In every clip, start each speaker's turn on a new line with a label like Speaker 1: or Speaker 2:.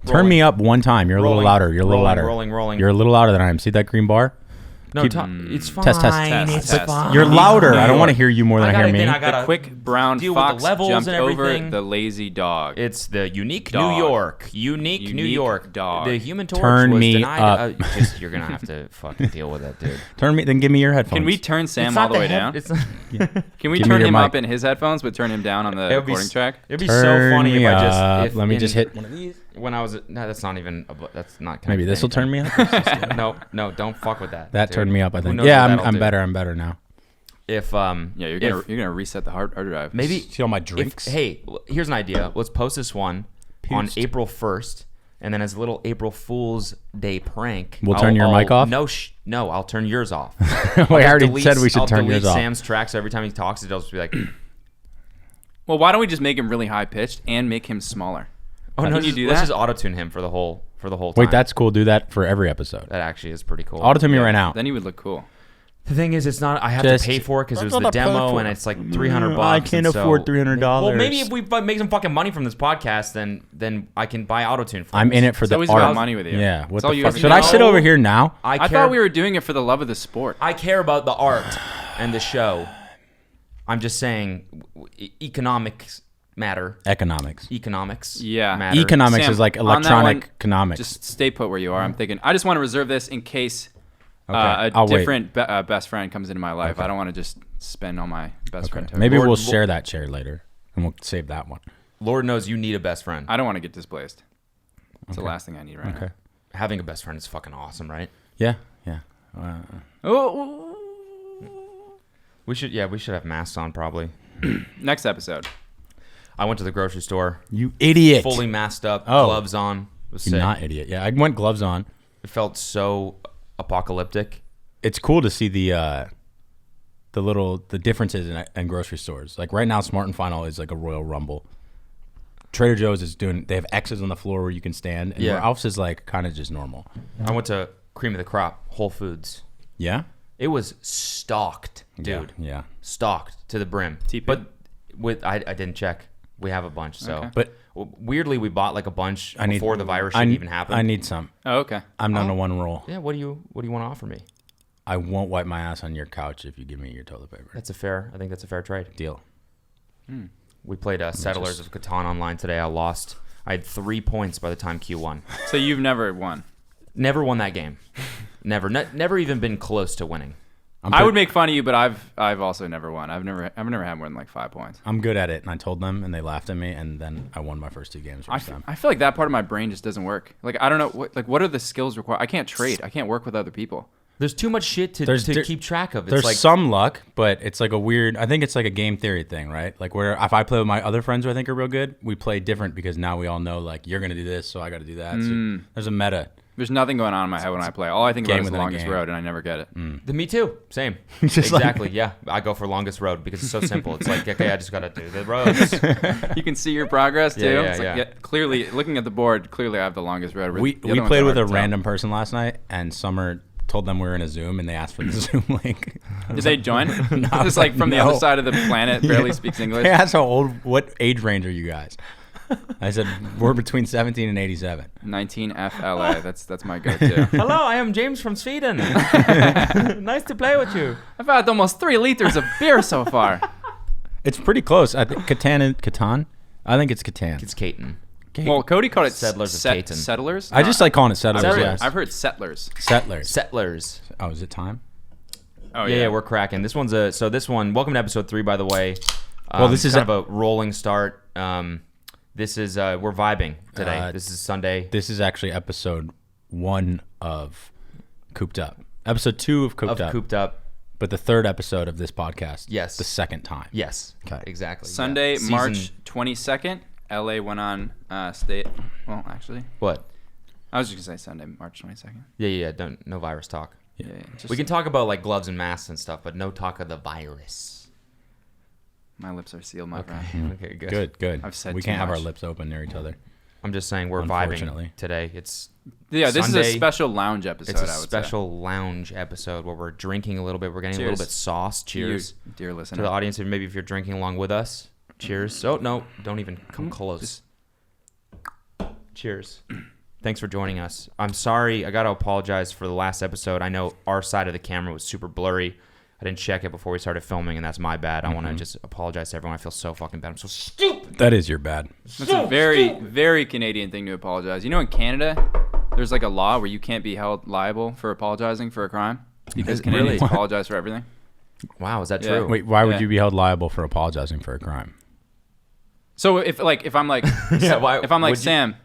Speaker 1: Turn me up one time. You're a little louder. You're a little louder.
Speaker 2: Rolling.
Speaker 1: You're a little louder than I am. See that green bar?
Speaker 2: No, it's fine.
Speaker 1: Test.
Speaker 2: It's fine.
Speaker 1: You're louder. I don't want to hear you more than I hear me.
Speaker 3: The quick brown fox jumped over the lazy dog.
Speaker 2: It's the unique
Speaker 3: dog.
Speaker 2: New York. Unique New York
Speaker 3: dog.
Speaker 2: The Human Torch
Speaker 1: Turn
Speaker 2: was
Speaker 1: me
Speaker 2: denied.
Speaker 1: up.
Speaker 2: You're gonna have to fucking deal with that, dude.
Speaker 1: Then give me your headphones.
Speaker 3: Can we turn Sam all the way down? Can we turn him up in his headphones, but turn him down on the recording track?
Speaker 2: It'd be so funny if I just.
Speaker 1: Let me just hit one of these.
Speaker 2: When I was, no, that's not even. That's not.
Speaker 1: Maybe this will turn me up.
Speaker 2: No, don't fuck with that.
Speaker 1: That
Speaker 2: dude.
Speaker 1: turned me up. I think. Yeah, I'm better. I'm better now.
Speaker 2: If
Speaker 3: you're gonna reset the hard drive.
Speaker 2: Maybe
Speaker 1: see all my drinks.
Speaker 2: Hey, here's an idea. Let's post this one on April 1st, and then as a little April Fool's Day prank,
Speaker 1: we'll turn your mic off.
Speaker 2: No, I'll turn yours off.
Speaker 1: Well, I already said we should turn yours off.
Speaker 2: Sam's track, so every time he talks, it'll just be like.
Speaker 3: Well, why don't we just make him really high pitched and make him smaller?
Speaker 2: Oh no,
Speaker 3: you do that?
Speaker 2: Let's just auto-tune him for the whole time.
Speaker 1: Wait, that's cool. Do that for every episode.
Speaker 2: That actually is pretty cool.
Speaker 1: Auto-tune me right now.
Speaker 3: Then he would look cool.
Speaker 2: The thing is, it's not. I have to pay for it because it was the demo, and it's like $300.
Speaker 1: I can't afford $300.
Speaker 2: Well, maybe if we make some fucking money from this podcast, then I can buy autotune.
Speaker 1: I'm in it for the
Speaker 3: always
Speaker 1: art.
Speaker 3: about money with you.
Speaker 1: Yeah. What
Speaker 3: all
Speaker 1: the
Speaker 3: you
Speaker 1: fuck?
Speaker 3: have to
Speaker 1: Should
Speaker 3: do.
Speaker 1: I sit over here now?
Speaker 3: I thought we were doing it for the love of the sport.
Speaker 2: I care about the art and the show. I'm just saying, economics matter.
Speaker 1: Economics.
Speaker 3: Yeah.
Speaker 2: Matter.
Speaker 1: Economics
Speaker 3: Sam,
Speaker 1: is like
Speaker 3: on that
Speaker 1: electronic
Speaker 3: one,
Speaker 1: economics.
Speaker 3: Just stay put where you are. I'm thinking. I just want to reserve this in case
Speaker 1: Okay,
Speaker 3: a different best friend comes into my life. Okay. I don't want to just spend all my best friend time.
Speaker 1: Maybe we'll share that chair later, and we'll save that one.
Speaker 2: Lord knows you need a best friend.
Speaker 3: I don't want to get displaced. It's the last thing I need right now.
Speaker 2: Having a best friend is fucking awesome, right?
Speaker 1: Yeah.
Speaker 2: We should have masks on probably.
Speaker 3: Next episode.
Speaker 2: I went to the grocery store.
Speaker 1: You idiot.
Speaker 2: Fully masked up, gloves on. It was
Speaker 1: You're
Speaker 2: sick.
Speaker 1: not idiot. Yeah, I went gloves on.
Speaker 2: It felt so apocalyptic.
Speaker 1: It's cool to see the differences in grocery stores. Like right now, Smart and Final is like a Royal Rumble. Trader Joe's is they have X's on the floor where you can stand. And Ralph's is like kind of just normal.
Speaker 2: I went to Cream of the Crop, Whole Foods.
Speaker 1: Yeah?
Speaker 2: It was stocked, dude.
Speaker 1: Yeah.
Speaker 2: Stocked to the brim. But I didn't check. We have a bunch, so.
Speaker 3: Okay.
Speaker 1: But
Speaker 2: weirdly, we bought like a bunch before the virus shit even happened.
Speaker 1: I need some.
Speaker 3: Oh, okay.
Speaker 1: I'm down to one roll.
Speaker 2: Yeah, what do you want to offer me?
Speaker 1: I won't wipe my ass on your couch if you give me your toilet paper.
Speaker 2: I think that's a fair trade.
Speaker 1: Deal.
Speaker 2: We played Settlers of Catan online today. I lost. I had 3 points by the time Q1.
Speaker 3: So you've never won?
Speaker 2: Never won that game. Never even been close to winning.
Speaker 3: I would make fun of you, but I've also never won. I've never had more than like 5 points.
Speaker 1: I'm good at it, and I told them, and they laughed at me, and then I won my first 2 games.
Speaker 3: I feel like that part of my brain just doesn't work. Like I don't know what are the skills required. I can't trade. I can't work with other people.
Speaker 2: There's too much shit to keep track of. It's
Speaker 1: there's
Speaker 2: like,
Speaker 1: some luck, but it's like a weird. I think it's like a game theory thing, right? Like where if I play with my other friends who I think are real good, we play different because now we all know like you're gonna do this, so I got to do that. So there's a meta.
Speaker 3: There's nothing going on in my head when I play. All I think about is the longest road, and I never get it.
Speaker 2: Me too. Same. Exactly. Yeah. I go for longest road because it's so simple. It's like, okay, I just got to do the roads.
Speaker 3: You can see your progress, too.
Speaker 2: Yeah.
Speaker 3: Clearly, looking at the board, clearly I have the longest road.
Speaker 1: We played with a random person last night, and Summer told them we were in a Zoom, and they asked for the Zoom link.
Speaker 3: Did they join? Just like from the other side of the planet, barely speaks English.
Speaker 1: They asked what age range are you guys? I said, we're between 17 and 87.
Speaker 3: 19 FLA. That's my go-to.
Speaker 2: Hello, I am James from Sweden. Nice to play with you.
Speaker 3: I've had almost 3 liters of beer so far.
Speaker 1: It's pretty close. I think Catan? I think it's Catan.
Speaker 2: It's Catan.
Speaker 3: Well, Cody called it
Speaker 2: Settlers of Catan.
Speaker 3: Settlers?
Speaker 1: I just like calling it Settlers. Yes.
Speaker 3: I've heard Settlers.
Speaker 2: Settlers.
Speaker 1: Oh, is it time?
Speaker 3: Oh,
Speaker 2: yeah, we're cracking. This one's welcome to episode 3, by the way.
Speaker 1: Well, this is
Speaker 2: kind of a rolling start. This is we're vibing today. This is Sunday.
Speaker 1: This is actually episode 1 of Cooped Up. Episode 2 of Cooped Up. But the 3rd episode of this podcast.
Speaker 2: Yes.
Speaker 1: The 2nd time.
Speaker 2: Yes.
Speaker 1: Okay.
Speaker 2: Exactly.
Speaker 3: Sunday, March 22nd. LA went on state. Well, actually.
Speaker 2: What?
Speaker 3: I was just going to say Sunday, March 22nd.
Speaker 2: Yeah. No virus talk.
Speaker 3: Yeah.
Speaker 2: We can talk about like gloves and masks and stuff, but no talk of the virus.
Speaker 3: My lips are sealed, my friend.
Speaker 2: Okay, good.
Speaker 1: Good.
Speaker 3: I've said
Speaker 1: we
Speaker 3: too
Speaker 1: can't have
Speaker 3: much.
Speaker 1: our lips open near each other.
Speaker 2: I'm just saying we're vibing today. It's
Speaker 3: this
Speaker 2: Sunday.
Speaker 3: is a special lounge episode.
Speaker 2: It's a special lounge episode where we're drinking a little bit. We're getting a little bit sauce. Cheers,
Speaker 3: dear listener.
Speaker 2: To the audience, maybe if you're drinking along with us. Cheers. Oh no, don't even come close. Cheers. Thanks for joining us. I'm sorry. I got to apologize for the last episode. I know our side of the camera was super blurry. I didn't check it before we started filming, and that's my bad. I want to just apologize to everyone. I feel so fucking bad. I'm so stupid.
Speaker 1: That is your bad.
Speaker 3: That's a very, very Canadian thing to apologize. You know, in Canada, there's like a law where you can't be held liable for apologizing for a crime because Canadians apologize for everything.
Speaker 2: Wow, is that
Speaker 3: Yeah.
Speaker 2: true?
Speaker 1: Wait, why would you be held liable for apologizing for a crime?
Speaker 3: So if I'm like if I'm like
Speaker 2: would you-
Speaker 3: Sam,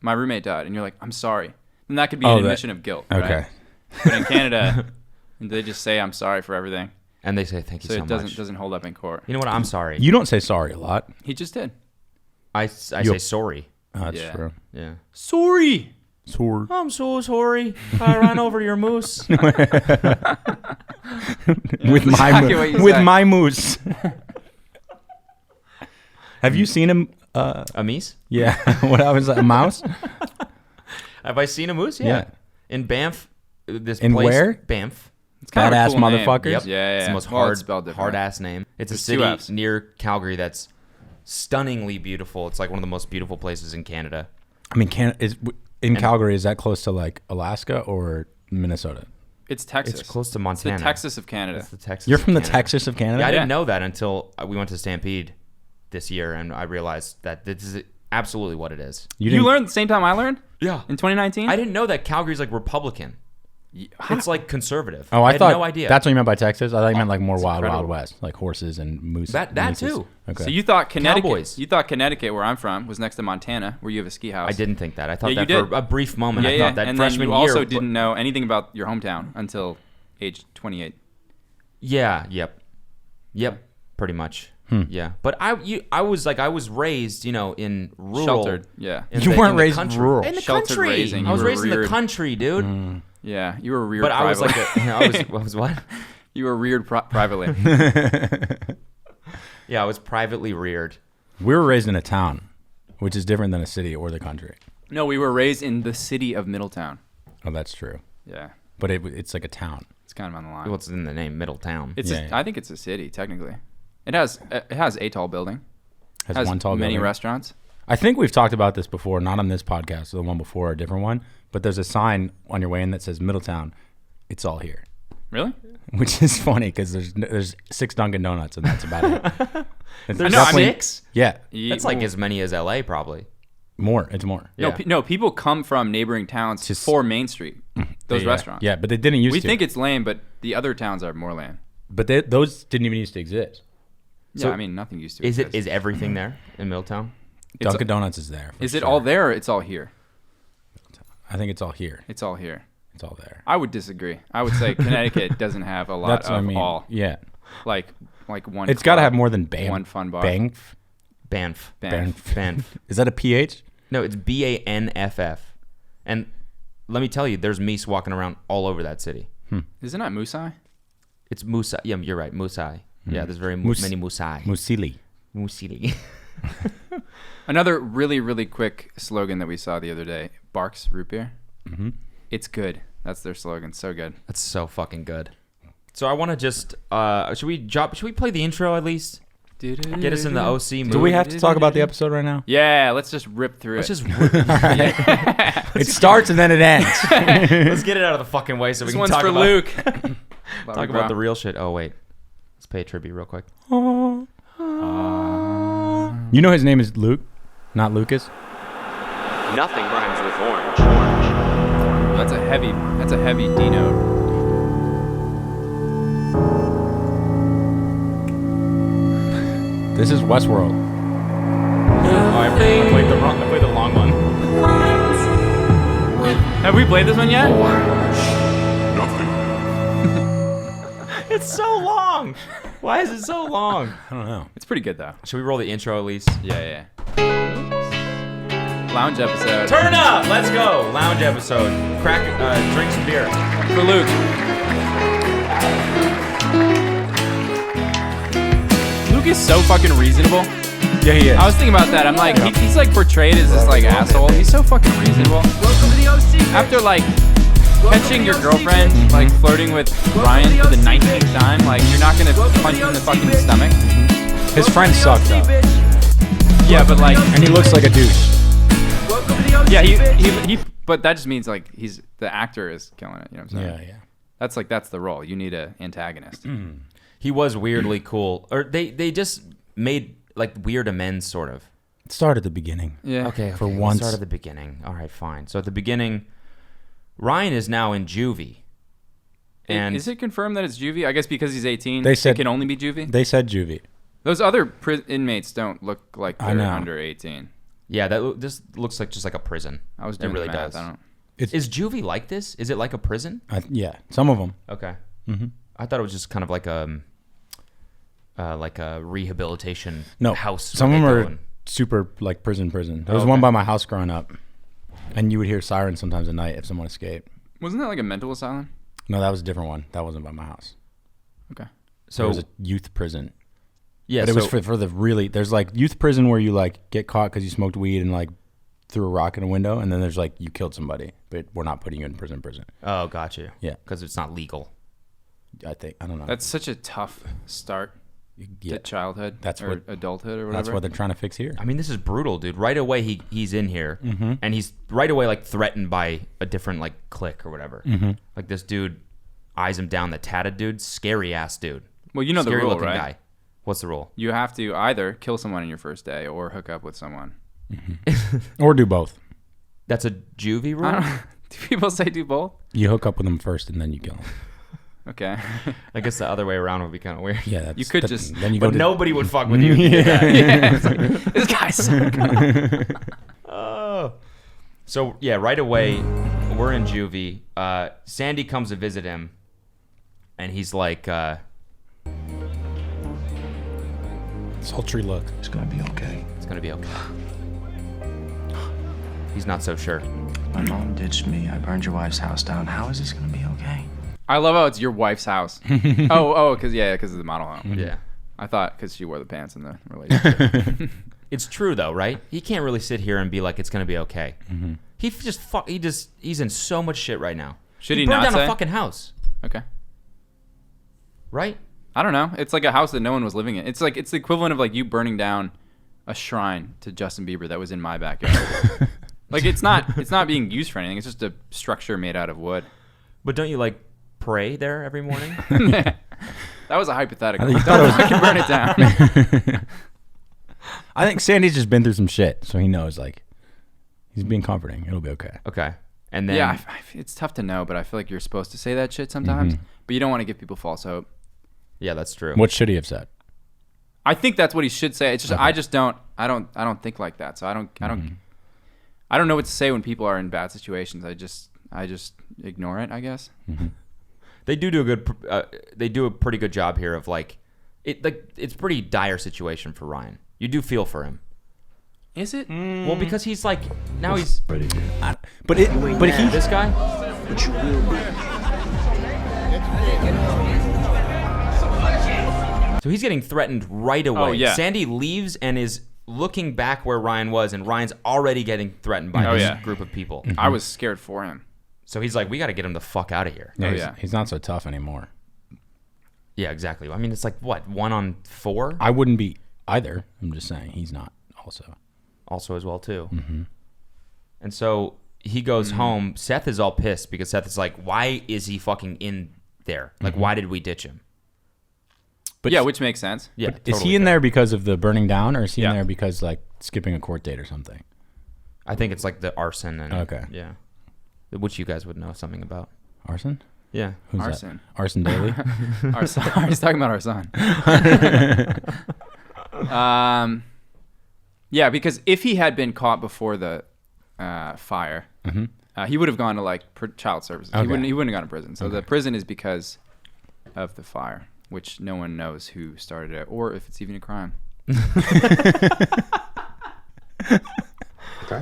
Speaker 3: my roommate died, and you're like, I'm sorry, then that could be an admission of guilt.
Speaker 1: Okay.
Speaker 3: Right? But in Canada, they just say I'm sorry for everything,
Speaker 2: And they say thank you so
Speaker 3: so
Speaker 2: much.
Speaker 3: it doesn't hold up in court.
Speaker 2: You know what? I'm sorry.
Speaker 1: You don't say sorry a lot.
Speaker 3: He just did.
Speaker 2: I say sorry.
Speaker 1: Oh, that's
Speaker 3: Yeah.
Speaker 1: true.
Speaker 2: Yeah.
Speaker 3: Sorry.
Speaker 1: Sorry.
Speaker 2: I'm so sorry. I ran over your moose.
Speaker 1: With
Speaker 3: exactly what you said.
Speaker 1: my moose. Have you seen him?
Speaker 2: A meese?
Speaker 1: Yeah. What I was a mouse?
Speaker 2: Have I seen a moose?
Speaker 1: Yeah.
Speaker 2: In Banff. This
Speaker 1: In
Speaker 2: place,
Speaker 1: where?
Speaker 2: Banff.
Speaker 3: It's kind of a
Speaker 1: Badass
Speaker 3: cool name.
Speaker 1: motherfuckers?
Speaker 2: Yep.
Speaker 3: Yeah.
Speaker 2: It's the most
Speaker 3: Well, it's spelled different.
Speaker 2: hard ass name. It's
Speaker 3: There's
Speaker 2: a
Speaker 3: two
Speaker 2: city
Speaker 3: Fs.
Speaker 2: near Calgary that's stunningly beautiful. It's like one of the most beautiful places in Canada.
Speaker 1: I mean, Calgary, is that close to like Alaska or Minnesota?
Speaker 3: It's Texas.
Speaker 2: It's close to
Speaker 3: It's
Speaker 2: Montana.
Speaker 3: the Texas of Canada.
Speaker 2: It's the Texas.
Speaker 1: You're
Speaker 2: of
Speaker 1: from the
Speaker 2: Canada.
Speaker 1: Texas of Canada?
Speaker 2: Yeah, I
Speaker 3: Yeah.
Speaker 2: didn't know that until we went to Stampede this year, and I realized that this is absolutely what it is.
Speaker 3: You learned the same time I learned
Speaker 2: Yeah.
Speaker 3: in 2019.
Speaker 2: I didn't know that Calgary's like Republican. It's like conservative.
Speaker 1: Oh, I
Speaker 2: had
Speaker 1: thought
Speaker 2: no idea.
Speaker 1: that's what you meant by Texas. I thought you meant like more Wild
Speaker 2: incredible.
Speaker 1: West, like horses and moose.
Speaker 2: That
Speaker 1: mooses.
Speaker 2: too.
Speaker 1: Okay.
Speaker 3: So you thought Connecticut?
Speaker 2: Cowboys.
Speaker 3: You thought Connecticut, where I'm from, was next to Montana, where you have a ski house.
Speaker 2: I didn't think that. I thought
Speaker 3: Yeah, you
Speaker 2: that for
Speaker 3: did.
Speaker 2: a brief moment.
Speaker 3: Yeah,
Speaker 2: I
Speaker 3: yeah.
Speaker 2: thought that
Speaker 3: and
Speaker 2: freshman
Speaker 3: then you
Speaker 2: year.
Speaker 3: also didn't know anything about your hometown until age 28.
Speaker 2: Yeah. Yep. Pretty much. Yeah. But I was raised, in rural.
Speaker 3: Sheltered. Yeah.
Speaker 2: in
Speaker 1: You
Speaker 2: the-
Speaker 1: weren't
Speaker 2: in the
Speaker 1: raised
Speaker 2: country.
Speaker 1: rural.
Speaker 2: In the
Speaker 3: Sheltered
Speaker 2: country.
Speaker 3: raising.
Speaker 2: I
Speaker 3: You
Speaker 2: was
Speaker 3: were
Speaker 2: raised in the
Speaker 3: reared-
Speaker 2: country, dude.
Speaker 3: Yeah. You were reared
Speaker 2: But I was
Speaker 3: privately.
Speaker 2: like, I was what?
Speaker 3: You were reared privately.
Speaker 2: Yeah, I was privately reared.
Speaker 1: We were raised in a town, which is different than a city or the country.
Speaker 3: No, we were raised in the city of Middletown.
Speaker 1: Oh, that's true.
Speaker 3: Yeah.
Speaker 1: But it's like a town.
Speaker 3: It's kind of on the line.
Speaker 2: What's in the name? Middletown.
Speaker 3: It's I think it's a city technically. It has a tall building.
Speaker 1: Has one tall
Speaker 3: many
Speaker 1: building.
Speaker 3: restaurants.
Speaker 1: I think we've talked about this before, not on this podcast, the one before, a different one. But there's a sign on your way in that says Middletown. It's all here,
Speaker 3: Really?
Speaker 1: which is funny because there's 6 Dunkin' Donuts and that's about it. It's
Speaker 2: There's
Speaker 1: definitely-
Speaker 2: 6?
Speaker 1: Yeah,
Speaker 2: That's like as many as LA, probably.
Speaker 1: more. It's more.
Speaker 2: Yeah.
Speaker 3: No, people come from neighboring towns
Speaker 1: Just-
Speaker 3: for Main Street. Those
Speaker 1: Yeah.
Speaker 3: restaurants.
Speaker 1: Yeah, but they didn't used
Speaker 3: We
Speaker 1: to.
Speaker 3: think it's lame, but the other towns are more lame.
Speaker 1: But those didn't even used to exist.
Speaker 3: Yeah,
Speaker 1: So-
Speaker 3: I mean nothing used to.
Speaker 2: Is
Speaker 3: exist.
Speaker 2: everything there in Middletown?
Speaker 1: Dunkin' Donuts is there. for
Speaker 3: Is it
Speaker 1: sure.
Speaker 3: all there or it's all here?
Speaker 1: I think it's all here.
Speaker 3: It's all here.
Speaker 1: It's all there.
Speaker 3: I would disagree. I would say Connecticut doesn't have a lot
Speaker 1: That's
Speaker 3: of
Speaker 1: what I mean.
Speaker 3: all.
Speaker 1: Yeah,
Speaker 3: Like one.
Speaker 1: it's got to
Speaker 3: club,
Speaker 1: have more than Banff.
Speaker 3: one fun bar.
Speaker 1: Banff.
Speaker 2: Banff.
Speaker 3: Banff.
Speaker 1: Is that a PH?
Speaker 2: No, it's BANFF. And let me tell you, there's meese walking around all over that city.
Speaker 3: Isn't that Musai?
Speaker 2: It's Musa. Yeah, you're right. Musai. Yeah, there's very many Musai.
Speaker 1: Musili.
Speaker 2: Musili.
Speaker 3: Another really, really quick slogan that we saw the other day: Barks Root Beer.
Speaker 1: Mm-hmm.
Speaker 3: It's good. That's their slogan. So good.
Speaker 2: That's so fucking good. So I want to just should we play the intro at least? Get us in the OC mood.
Speaker 1: Do we have to talk about the episode right now?
Speaker 3: Yeah, let's just rip through
Speaker 2: Let's
Speaker 3: it.
Speaker 2: just
Speaker 1: It starts and then it ends.
Speaker 2: let's get it out of the fucking way so
Speaker 3: This
Speaker 2: we can
Speaker 3: one's
Speaker 2: talk
Speaker 3: for
Speaker 2: about
Speaker 3: Luke.
Speaker 2: talk about the real shit. Oh wait, let's pay a tribute real quick.
Speaker 1: You know his name is Luke, not Lucas.
Speaker 4: Nothing rhymes with orange.
Speaker 3: That's a heavy D note.
Speaker 1: This is Westworld.
Speaker 2: Oh, I played the long one.
Speaker 3: Have we played this one yet?
Speaker 2: It's so long. Why is it so long?
Speaker 1: I don't know.
Speaker 3: It's pretty good though.
Speaker 2: Should we roll the intro at least?
Speaker 3: Yeah. Lounge episode.
Speaker 2: Turn up. Let's go. Lounge episode. Crack. Drink some beer.
Speaker 3: For Luke. Luke is so fucking reasonable.
Speaker 1: Yeah, he is.
Speaker 3: I was thinking about that. I'm like, he's like portrayed as this like asshole. He's so fucking reasonable. After like catching your girlfriend like flirting with Ryan for the 19th time, like you're not gonna punch him in the fucking stomach.
Speaker 1: His friends suck though,
Speaker 3: Yeah, but like,
Speaker 1: and he looks like a douche.
Speaker 3: yeah, he but that just means like the actor is killing it. You know what I'm saying?
Speaker 1: Yeah.
Speaker 3: That's the role. You need an antagonist.
Speaker 2: He was weirdly cool. Or they just made like weird amends, sort of.
Speaker 1: Start at the beginning.
Speaker 3: Yeah.
Speaker 2: Okay.
Speaker 1: For once.
Speaker 2: Start at the beginning. All right, fine. So at the beginning, Ryan is now in juvie. And
Speaker 3: is it confirmed that it's juvie? I guess because he's 18,
Speaker 1: They said-
Speaker 3: it can only be juvie.
Speaker 1: They said juvie.
Speaker 3: Those other inmates don't look like
Speaker 1: I
Speaker 3: they're
Speaker 1: know.
Speaker 3: under 18.
Speaker 2: yeah, this looks like just like a prison.
Speaker 3: I was doing
Speaker 2: it really
Speaker 3: the math.
Speaker 2: does.
Speaker 3: I don't.
Speaker 2: Is juvie like this? Is it like a prison?
Speaker 1: Yeah, some of them.
Speaker 2: Okay.
Speaker 1: Mm-hmm.
Speaker 2: I thought it was just kind of like a rehabilitation
Speaker 1: No,
Speaker 2: house.
Speaker 1: some
Speaker 2: where
Speaker 1: of
Speaker 2: they
Speaker 1: them
Speaker 2: go
Speaker 1: are
Speaker 2: and-
Speaker 1: super like prison. There was
Speaker 2: okay.
Speaker 1: one by my house growing up, and you would hear sirens sometimes at night if someone escaped.
Speaker 3: Wasn't that like a mental asylum?
Speaker 1: No, that was a different one. That wasn't by my house.
Speaker 3: Okay.
Speaker 1: So it
Speaker 2: So
Speaker 1: was a youth prison.
Speaker 2: yeah,
Speaker 1: But it
Speaker 2: so,
Speaker 1: was for the really. There's like youth prison where you like get caught because you smoked weed and like threw a rock in a window, and then there's like you killed somebody, but we're not putting you in prison.
Speaker 2: oh, got you.
Speaker 1: Yeah.
Speaker 2: because it's not legal.
Speaker 1: I don't know.
Speaker 3: That's such a tough start
Speaker 1: yeah,
Speaker 3: to childhood.
Speaker 1: That's
Speaker 3: or
Speaker 1: what-
Speaker 3: adulthood or whatever.
Speaker 1: that's what they're trying to fix here.
Speaker 2: I mean, this is brutal, dude. Right away, he's in here,
Speaker 1: Mm-hmm.
Speaker 2: and he's right away like threatened by a different like clique or whatever.
Speaker 1: Mm-hmm.
Speaker 2: Like this dude eyes him down. The tatted dude, scary ass dude.
Speaker 3: Well, you know the
Speaker 2: Scary
Speaker 3: rule,
Speaker 2: looking
Speaker 3: right?
Speaker 2: guy. What's the rule?
Speaker 3: You have to either kill someone in your first day or hook up with someone.
Speaker 1: Or do both.
Speaker 2: That's a juvie
Speaker 3: I
Speaker 2: rule.
Speaker 3: don't, do people say do both?
Speaker 1: You hook up with them first, and then you kill them.
Speaker 3: Okay.
Speaker 2: I guess the other way around would be kind of weird.
Speaker 1: Yeah, that's,
Speaker 3: You could just-
Speaker 1: then you go
Speaker 2: But
Speaker 1: to
Speaker 2: nobody would fuck with you. If you did that.
Speaker 3: Yeah, it's like, this guy's so
Speaker 2: Oh. So yeah, right away we're in juvie. Sandy comes to visit him, and he's like,
Speaker 1: sultry look.
Speaker 5: It's gonna be okay.
Speaker 2: "It's gonna be okay." He's not so sure.
Speaker 5: My mom ditched me. I burned your wife's house down. How is this gonna be okay?
Speaker 3: I love how it's your wife's house. because of the model home.
Speaker 2: Yeah.
Speaker 3: I thought because she wore the pants in the relationship.
Speaker 2: It's true though, right? He can't really sit here and be like, "It's gonna be okay."
Speaker 1: Mm-hmm.
Speaker 2: He's in so much shit right now.
Speaker 3: Should he
Speaker 2: burned
Speaker 3: not
Speaker 2: down
Speaker 3: say?
Speaker 2: a fucking house,
Speaker 3: Okay.
Speaker 2: right?
Speaker 3: I don't know. It's like a house that no one was living in. It's the equivalent of like you burning down a shrine to Justin Bieber that was in my backyard. Like it's not being used for anything. It's just a structure made out of wood.
Speaker 2: But don't you like pray there every morning?
Speaker 3: That was a hypothetical.
Speaker 1: I thought it was-
Speaker 3: I can burn it down.
Speaker 1: I think Sandy's just been through some shit, so he knows like he's being comforting. It'll be okay.
Speaker 2: Okay, and then
Speaker 3: Yeah, it's tough to know, but I feel like you're supposed to say that shit sometimes.
Speaker 1: Mm-hmm.
Speaker 3: But you don't want to give people false hope.
Speaker 2: yeah, that's true.
Speaker 1: What should he have said?
Speaker 3: I think that's what he should say. It's just
Speaker 1: Okay.
Speaker 3: I just don't I don't think like that. So I don't know what to say when people are in bad situations. I just ignore it, I guess.
Speaker 2: They do a good. They do a pretty good job here of like it's a pretty dire situation for Ryan. You do feel for him.
Speaker 3: Is it?
Speaker 2: Well, because he's like now he's
Speaker 1: But he
Speaker 2: this guy.
Speaker 5: But you will be.
Speaker 2: So he's getting threatened right away.
Speaker 3: Oh, yeah.
Speaker 2: Sandy leaves and is looking back where Ryan was, and Ryan's already getting threatened by
Speaker 3: Oh,
Speaker 2: this
Speaker 3: yeah.
Speaker 2: group of people.
Speaker 3: I was scared for him.
Speaker 2: So he's like, we got to get him the fuck out of here.
Speaker 1: Yeah,
Speaker 3: Oh,
Speaker 1: he's,
Speaker 3: yeah.
Speaker 1: he's not so tough anymore.
Speaker 2: Yeah, exactly. I mean, it's like what 1 on 4,
Speaker 1: I wouldn't be either. I'm just saying he's not also.
Speaker 2: also as well too. And so he goes home. Seth is all pissed because Seth is like, why is he fucking in there? Like, why did we ditch him?
Speaker 1: But
Speaker 3: Yeah, which makes sense.
Speaker 2: Yeah,
Speaker 1: But is
Speaker 2: totally
Speaker 1: he in
Speaker 2: fair.
Speaker 1: there because of the burning down, or is he in
Speaker 3: Yeah.
Speaker 1: there because like skipping a court date or something?
Speaker 2: I think it's like the arson and
Speaker 1: Okay.
Speaker 2: yeah, which you guys would know something about.
Speaker 1: Arson?
Speaker 2: Yeah,
Speaker 1: Who's
Speaker 3: Arson.
Speaker 1: that? Arson Daily?
Speaker 3: Our son. He's talking about our son. Yeah, because if he had been caught before the fire, he would have gone to like child services.
Speaker 1: Okay.
Speaker 3: He wouldn't have gone to prison. So the prison is because of the fire, which no one knows who started it or if it's even a crime.
Speaker 6: Okay.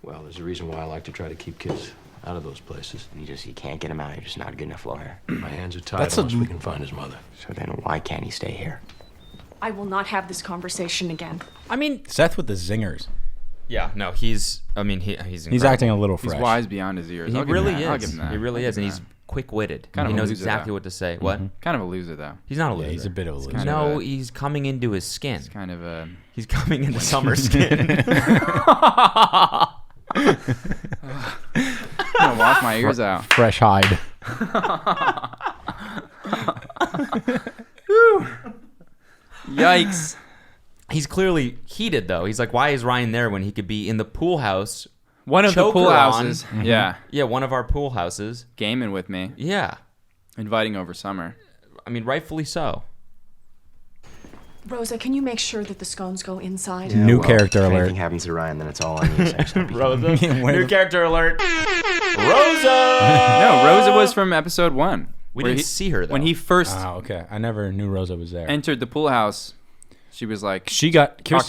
Speaker 6: Well, there's a reason why I like to try to keep kids out of those places.
Speaker 7: You can't get him out. You're just not a good enough lawyer.
Speaker 6: My hands are tied
Speaker 1: That's
Speaker 6: unless we can find his mother.
Speaker 7: So then why can't he stay here?
Speaker 8: I will not have this conversation again.
Speaker 2: I mean,
Speaker 1: Seth with the zingers.
Speaker 2: yeah, no, he's. I mean, he's
Speaker 1: He's
Speaker 2: incredible.
Speaker 1: acting a little
Speaker 3: He's
Speaker 1: fresh.
Speaker 3: wise beyond his years.
Speaker 2: He
Speaker 3: I'll give him
Speaker 2: really
Speaker 3: that. I'll
Speaker 2: is.
Speaker 3: give him that.
Speaker 2: He really
Speaker 3: I'll
Speaker 2: is,
Speaker 3: give
Speaker 2: and
Speaker 3: him
Speaker 2: he's quick-witted.
Speaker 3: Kind of
Speaker 2: He
Speaker 3: a
Speaker 2: knows
Speaker 3: loser,
Speaker 2: exactly
Speaker 3: though.
Speaker 2: what to say. What?
Speaker 3: that. Kind of a loser, though.
Speaker 2: He's not a loser.
Speaker 1: Yeah, he's a bit of a loser.
Speaker 3: kind
Speaker 2: No,
Speaker 3: of a-
Speaker 2: he's coming into his skin.
Speaker 3: It's kind of a...
Speaker 2: He's coming into summer skin.
Speaker 3: I'm gonna wash my ears out.
Speaker 1: Fresh hide.
Speaker 3: Yikes.
Speaker 2: He's clearly heated though. He's like, why is Ryan there when he could be in the pool house?
Speaker 3: One of the
Speaker 2: Choker
Speaker 3: pool
Speaker 2: on.
Speaker 3: houses. Yeah.
Speaker 2: Yeah, one of our pool houses.
Speaker 3: Gaming with me.
Speaker 2: Yeah.
Speaker 3: Inviting over Summer.
Speaker 2: I mean, rightfully so.
Speaker 8: Rosa, can you make sure that the scones go inside?
Speaker 1: Yeah, New character
Speaker 7: if
Speaker 1: alert.
Speaker 7: anything happens to Ryan, then it's all on you.
Speaker 2: Rosa. New character alert. Rosa!
Speaker 3: No, Rosa was from episode 1.
Speaker 2: We
Speaker 3: where
Speaker 2: didn't see her, though.
Speaker 3: When he first
Speaker 1: Oh, okay. I never knew Rosa was there.
Speaker 3: entered the pool house, she was like,
Speaker 1: Kirsten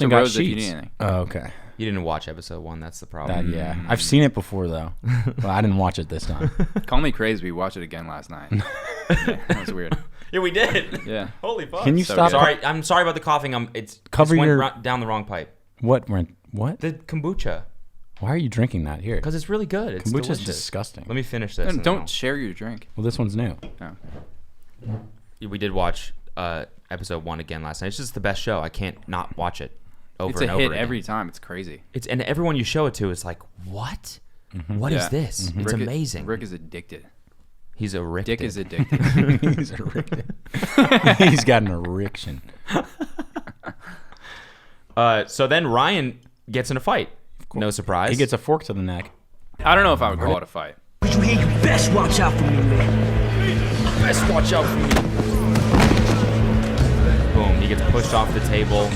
Speaker 1: got
Speaker 3: Rosa if you
Speaker 1: sheets.
Speaker 3: need anything.
Speaker 1: Oh, okay.
Speaker 2: You didn't watch episode 1. That's the problem.
Speaker 1: Yeah. I've seen it before, though. Well, I didn't watch it this time.
Speaker 3: Call me crazy. We watched it again last night. Yeah, that was weird.
Speaker 2: Yeah, we did.
Speaker 3: Yeah.
Speaker 2: Holy fuck.
Speaker 1: Can you
Speaker 3: So
Speaker 1: stop?
Speaker 3: good.
Speaker 2: Sorry, I'm sorry about the coughing. It's
Speaker 1: Cover
Speaker 2: just went
Speaker 1: your-
Speaker 2: down the wrong pipe.
Speaker 1: What? What?
Speaker 2: The kombucha.
Speaker 1: Why are you drinking that here?
Speaker 2: Because it's really good. It's
Speaker 1: Kombucha's
Speaker 2: delicious.
Speaker 1: disgusting.
Speaker 2: Let me finish this. and
Speaker 3: Don't share your drink.
Speaker 1: Well, this one's new.
Speaker 3: Oh.
Speaker 2: We did watch episode 1 again last night. It's just the best show. I can't not watch it over
Speaker 3: It's
Speaker 2: and
Speaker 3: a
Speaker 2: over
Speaker 3: hit
Speaker 2: again.
Speaker 3: every time. It's crazy.
Speaker 2: And everyone you show it to is like, what? What is
Speaker 3: Yeah.
Speaker 2: this? It's
Speaker 3: Rick,
Speaker 2: amazing.
Speaker 3: Rick is addicted.
Speaker 2: He's a Rick.
Speaker 3: Dick is addicted.
Speaker 1: He's erected. He's got an erection.
Speaker 2: So then Ryan gets in a fight. No surprise.
Speaker 1: He gets a fork to the neck.
Speaker 3: I don't know if I would call it a fight.
Speaker 9: You hear? You best watch out for me, man.
Speaker 2: Best watch out for me. Boom. He gets pushed off the table.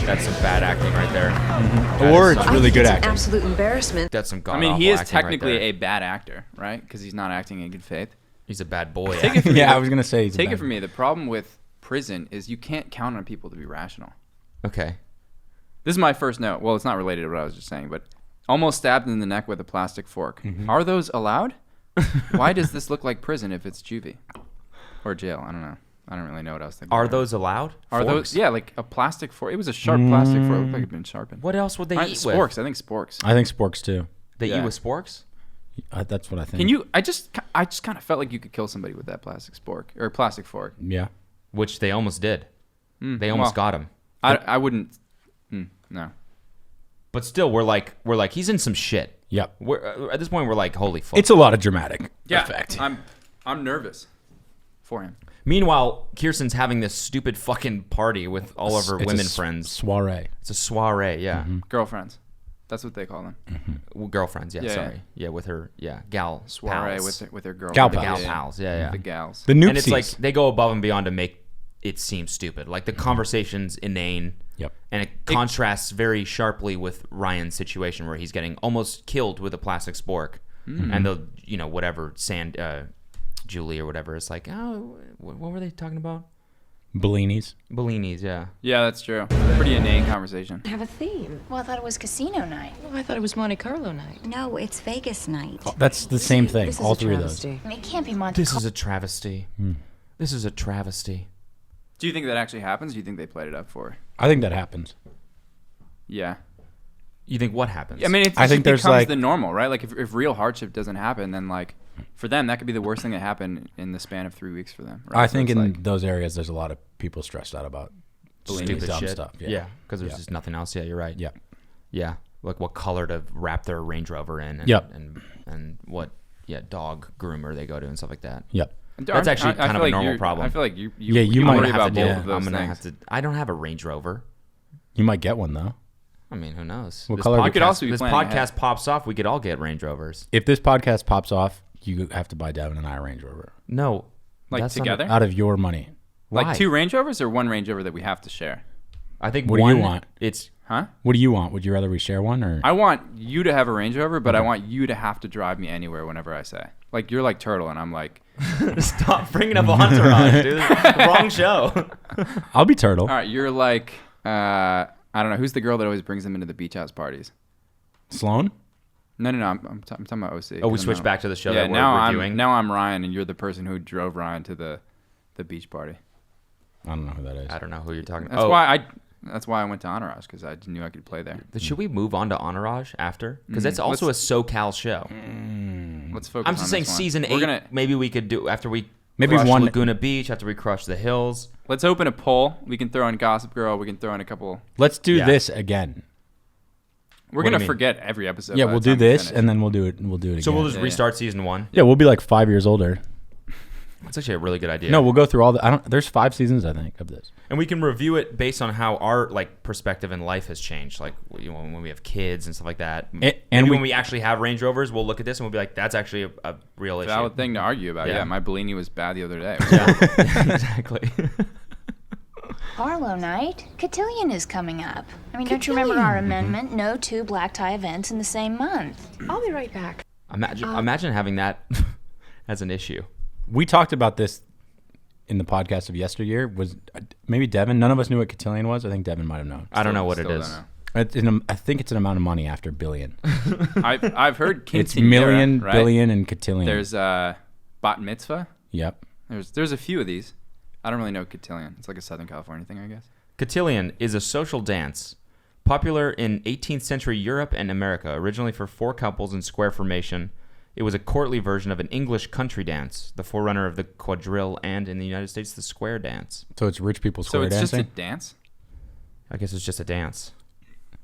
Speaker 2: That's some bad acting right there. That
Speaker 1: Or
Speaker 2: is
Speaker 1: it's
Speaker 2: some-
Speaker 1: really good
Speaker 10: It's an
Speaker 1: acting.
Speaker 10: absolute embarrassment.
Speaker 2: That's some god
Speaker 3: I mean, he is
Speaker 2: awful acting right
Speaker 3: technically
Speaker 2: there.
Speaker 3: a bad actor, right? Because he's not acting in good faith.
Speaker 2: He's a bad boy.
Speaker 3: Take it from me.
Speaker 1: Yeah, I was gonna say. he's a
Speaker 3: Take it
Speaker 1: bad-
Speaker 3: from me. The problem with prison is you can't count on people to be rational.
Speaker 2: Okay.
Speaker 3: This is my first note. Well, it's not related to what I was just saying, but almost stabbed in the neck with a plastic fork. Are those allowed? Why does this look like prison if it's juvie or jail? I don't know. I don't really know what I was thinking.
Speaker 2: Are those allowed?
Speaker 3: Are
Speaker 2: Forks?
Speaker 3: those? Yeah, like a plastic fork. It was a sharp plastic fork. It looked like it'd been sharpened.
Speaker 2: What else would they eat
Speaker 3: Sporks.
Speaker 2: with?
Speaker 3: I think sporks.
Speaker 1: I think sporks too.
Speaker 2: They
Speaker 3: Yeah.
Speaker 2: eat with sporks?
Speaker 1: That's what I think.
Speaker 3: Can you? I just kind of felt like you could kill somebody with that plastic spork or plastic fork.
Speaker 1: Yeah.
Speaker 2: Which they almost did. They almost got him.
Speaker 3: I wouldn't. No.
Speaker 2: But still, we're like, he's in some shit.
Speaker 1: Yep.
Speaker 2: We're at this point, we're like, holy fuck.
Speaker 1: It's a lot of dramatic effect.
Speaker 3: I'm nervous for him.
Speaker 2: Meanwhile, Kirsten's having this stupid fucking party with all of her
Speaker 1: It's a
Speaker 2: women friends.
Speaker 1: Soiree.
Speaker 2: It's a soiree, yeah.
Speaker 3: Girlfriends. That's what they call them.
Speaker 2: Well, girlfriends, yeah,
Speaker 3: Yeah,
Speaker 2: sorry. Yeah, with her, gal
Speaker 3: Soiree
Speaker 2: pals.
Speaker 3: with her girl.
Speaker 1: Gal
Speaker 2: The gal
Speaker 1: pals.
Speaker 2: pals, yeah.
Speaker 3: The gals.
Speaker 1: The noopsies.
Speaker 2: And it's like, they go above and beyond to make it seem stupid. Like, the conversation's inane.
Speaker 1: Yep.
Speaker 2: And it contrasts very sharply with Ryan's situation where he's getting almost killed with a plastic spork. And the, whatever, Julie or whatever, is like, oh, what were they talking about?
Speaker 1: Bellinis.
Speaker 2: Bellinis, yeah.
Speaker 3: Yeah, that's true. Pretty inane conversation.
Speaker 10: Have a theme.
Speaker 11: Well, I thought it was casino night.
Speaker 10: Oh, I thought it was Monte Carlo night.
Speaker 11: No, it's Vegas night.
Speaker 1: That's the same thing.
Speaker 10: This is
Speaker 1: All
Speaker 10: a
Speaker 1: three of those.
Speaker 10: travesty.
Speaker 11: It can't be Monte
Speaker 2: This is a travesty. This is a travesty.
Speaker 3: Do you think that actually happens? Do you think they played it up for?
Speaker 1: I think that happens.
Speaker 3: Yeah.
Speaker 2: You think what happens?
Speaker 3: I mean, it
Speaker 1: I
Speaker 3: just
Speaker 1: think there's,
Speaker 3: becomes
Speaker 1: like-
Speaker 3: the normal, right? Like if real hardship doesn't happen, then like for them that could be the worst thing that happened in the span of 3 weeks for them. Right?
Speaker 1: I
Speaker 3: So
Speaker 1: think
Speaker 3: it's
Speaker 1: in
Speaker 3: like,
Speaker 1: those areas, there's a lot of people stressed out about
Speaker 2: stupid
Speaker 1: dumb
Speaker 2: shit.
Speaker 1: stuff.
Speaker 2: Yeah, because there's just nothing else. Yeah, you're right.
Speaker 1: Yeah.
Speaker 2: Yeah, like what color to wrap their Range Rover in. And,
Speaker 1: Yep.
Speaker 2: And what dog groomer they go to and stuff like that.
Speaker 1: Yep.
Speaker 2: That's actually
Speaker 3: I
Speaker 2: kind
Speaker 3: feel
Speaker 2: of a
Speaker 3: like
Speaker 2: normal
Speaker 3: you're-
Speaker 2: problem.
Speaker 3: I feel like you
Speaker 1: Yeah, you might
Speaker 3: worry
Speaker 1: have
Speaker 3: about
Speaker 1: to do
Speaker 3: both
Speaker 1: it.
Speaker 3: of those
Speaker 2: I'm gonna
Speaker 3: things.
Speaker 2: have to. I don't have a Range Rover.
Speaker 1: You might get one though.
Speaker 2: I mean, who knows?
Speaker 1: What
Speaker 2: This
Speaker 1: color?
Speaker 3: I could also be
Speaker 2: this
Speaker 3: planning
Speaker 2: podcast
Speaker 3: ahead.
Speaker 2: pops off. We could all get Range Rovers.
Speaker 1: If this podcast pops off, you have to buy Devin and I a Range Rover
Speaker 2: No,
Speaker 3: Like
Speaker 2: that's not-
Speaker 3: together?
Speaker 1: out of your money.
Speaker 2: Why?
Speaker 3: Like 2 Range Rovers or 1 Range Rover that we have to share?
Speaker 2: I think
Speaker 1: What do
Speaker 2: one.
Speaker 1: you want?
Speaker 2: It's
Speaker 3: Huh?
Speaker 1: What do you want? Would you rather we share one or?
Speaker 3: I want you to have a Range Rover, but I want you to have to drive me anywhere whenever I say. Like you're like Turtle, and I'm like,
Speaker 2: stop bringing up Entourage, dude. Wrong show.
Speaker 1: I'll be Turtle.
Speaker 3: all right, you're like, I don't know, who's the girl that always brings them into the beach house parties?
Speaker 1: Sloan?
Speaker 3: No, I'm talking about OC.
Speaker 2: Oh, we
Speaker 3: 'cause I'm
Speaker 2: switched
Speaker 3: not-
Speaker 2: back to the show
Speaker 3: Yeah,
Speaker 2: that we're
Speaker 3: now
Speaker 2: reviewing.
Speaker 3: now I'm Ryan, and you're the person who drove Ryan to the beach party.
Speaker 1: I don't know who that is.
Speaker 2: I don't know who you're talking
Speaker 3: That's
Speaker 2: about.
Speaker 3: That's why I went to Entourage, because I knew I could play there.
Speaker 2: Should we move on to Entourage after? Because that's also a SoCal show.
Speaker 3: Let's focus.
Speaker 2: I'm just
Speaker 3: on
Speaker 2: saying
Speaker 3: this one.
Speaker 2: season 8,
Speaker 3: We're gonna
Speaker 2: maybe we could do after we
Speaker 1: Maybe
Speaker 2: crush
Speaker 1: one-
Speaker 2: Laguna Beach, after we crush the hills.
Speaker 3: let's open a poll. We can throw in Gossip Girl. We can throw in a couple.
Speaker 1: Let's do
Speaker 2: Yeah.
Speaker 1: this again.
Speaker 3: We're
Speaker 2: What do
Speaker 3: gonna
Speaker 2: you mean?
Speaker 3: forget every episode.
Speaker 1: Yeah,
Speaker 3: by
Speaker 1: we'll
Speaker 3: the
Speaker 1: do
Speaker 3: time we
Speaker 1: this
Speaker 3: finish.
Speaker 1: and then we'll do it. We'll do it again.
Speaker 2: So we'll just
Speaker 3: Yeah.
Speaker 2: restart season 1.
Speaker 1: Yeah, we'll be like 5 years older.
Speaker 2: That's actually a really good idea.
Speaker 1: No, we'll go through all the. There's 5 seasons, I think, of this.
Speaker 2: And we can review it based on how our like perspective in life has changed. Like when we have kids and stuff like that.
Speaker 1: And
Speaker 2: Maybe
Speaker 1: we-
Speaker 2: when we actually have Range Rovers, we'll look at this and we'll be like, that's actually a real issue.
Speaker 3: Valid thing to argue about.
Speaker 2: Yeah.
Speaker 3: Yeah, my Bellini was bad the other day.
Speaker 2: Yeah, exactly.
Speaker 11: Carlo night. Cotillion is coming up. I mean, don't you remember our amendment? No 2 black tie events in the same month.
Speaker 8: I'll be right back.
Speaker 2: Imagine having that as an issue.
Speaker 1: We talked about this in the podcast of yesteryear. Was maybe Devin? None of us knew what cotillion was. I think Devin might have known.
Speaker 2: I don't know what it
Speaker 3: Still
Speaker 2: is.
Speaker 3: don't know.
Speaker 1: I think it's an amount of money after billion.
Speaker 3: I've heard quinceañera,
Speaker 1: It's million,
Speaker 3: right?
Speaker 1: billion, and cotillion.
Speaker 3: There's bat mitzvah.
Speaker 1: Yep.
Speaker 3: There's a few of these. I don't really know cotillion. It's like a Southern California thing, I guess.
Speaker 2: Cotillion is a social dance popular in 18th century Europe and America, originally for 4 couples in square formation. It was a courtly version of an English country dance, the forerunner of the quadrille, and in the United States, the square dance.
Speaker 1: So it's rich people
Speaker 3: So
Speaker 1: square
Speaker 3: it's
Speaker 1: dancing?
Speaker 3: just a dance?
Speaker 2: I guess it's just a dance.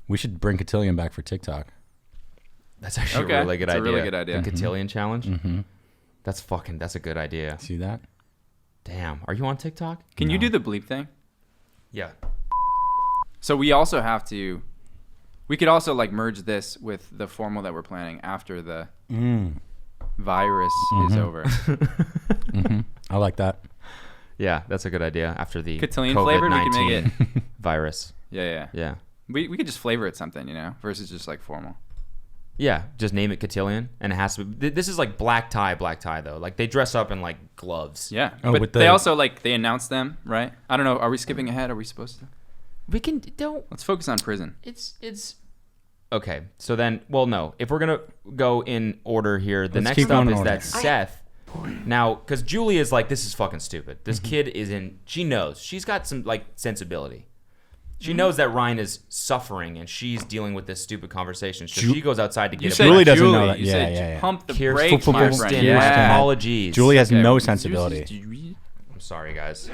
Speaker 1: We should bring cotillion back for TikTok.
Speaker 2: That's actually
Speaker 3: Okay.
Speaker 2: a really good
Speaker 3: It's a
Speaker 2: idea.
Speaker 3: really good idea.
Speaker 2: The cotillion challenge?
Speaker 1: Mm-hmm.
Speaker 2: That's a good idea.
Speaker 1: See that?
Speaker 2: Damn. Are you on TikTok?
Speaker 3: Can you do the bleep thing?
Speaker 2: Yeah.
Speaker 3: So we also have to... We could also like merge this with the formal that we're planning after the virus is over.
Speaker 1: I like that.
Speaker 2: Yeah, that's a good idea. After the
Speaker 3: Cotillion
Speaker 2: COVID-19
Speaker 3: flavored, we can make it.
Speaker 2: virus.
Speaker 3: Yeah.
Speaker 2: Yeah.
Speaker 3: We could just flavor it something, versus just like formal.
Speaker 2: Yeah, just name it cotillion, and it has to be. This is like black tie though. Like they dress up in like gloves.
Speaker 3: Yeah,
Speaker 1: Oh,
Speaker 3: but
Speaker 1: with
Speaker 3: they
Speaker 1: the-
Speaker 3: also they announce them, right? I don't know. Are we skipping ahead? Are we supposed to?
Speaker 2: We can don't.
Speaker 3: Let's focus on prison.
Speaker 2: It's okay. So then, well, no. If we're gonna go in order here, the
Speaker 1: Let's
Speaker 2: next
Speaker 1: keep
Speaker 2: up
Speaker 1: going
Speaker 2: is
Speaker 1: in
Speaker 2: that
Speaker 1: order.
Speaker 2: Seth. Now, because Julie is like, this is fucking stupid. This kid is in. She knows. She's got some like sensibility. She knows that Ryan is suffering, and she's dealing with this stupid conversation. So she goes outside to
Speaker 3: You
Speaker 2: get
Speaker 3: said
Speaker 2: a
Speaker 1: Julie
Speaker 2: breath.
Speaker 1: doesn't know that.
Speaker 3: You
Speaker 1: Yeah,
Speaker 3: said
Speaker 1: yeah.
Speaker 3: pump the
Speaker 2: Kirsten
Speaker 3: brakes, my friend.
Speaker 2: Kirsten,
Speaker 3: Yeah.
Speaker 2: apologies.
Speaker 1: Julie has
Speaker 3: Okay.
Speaker 1: no sensibility.
Speaker 2: I'm sorry, guys.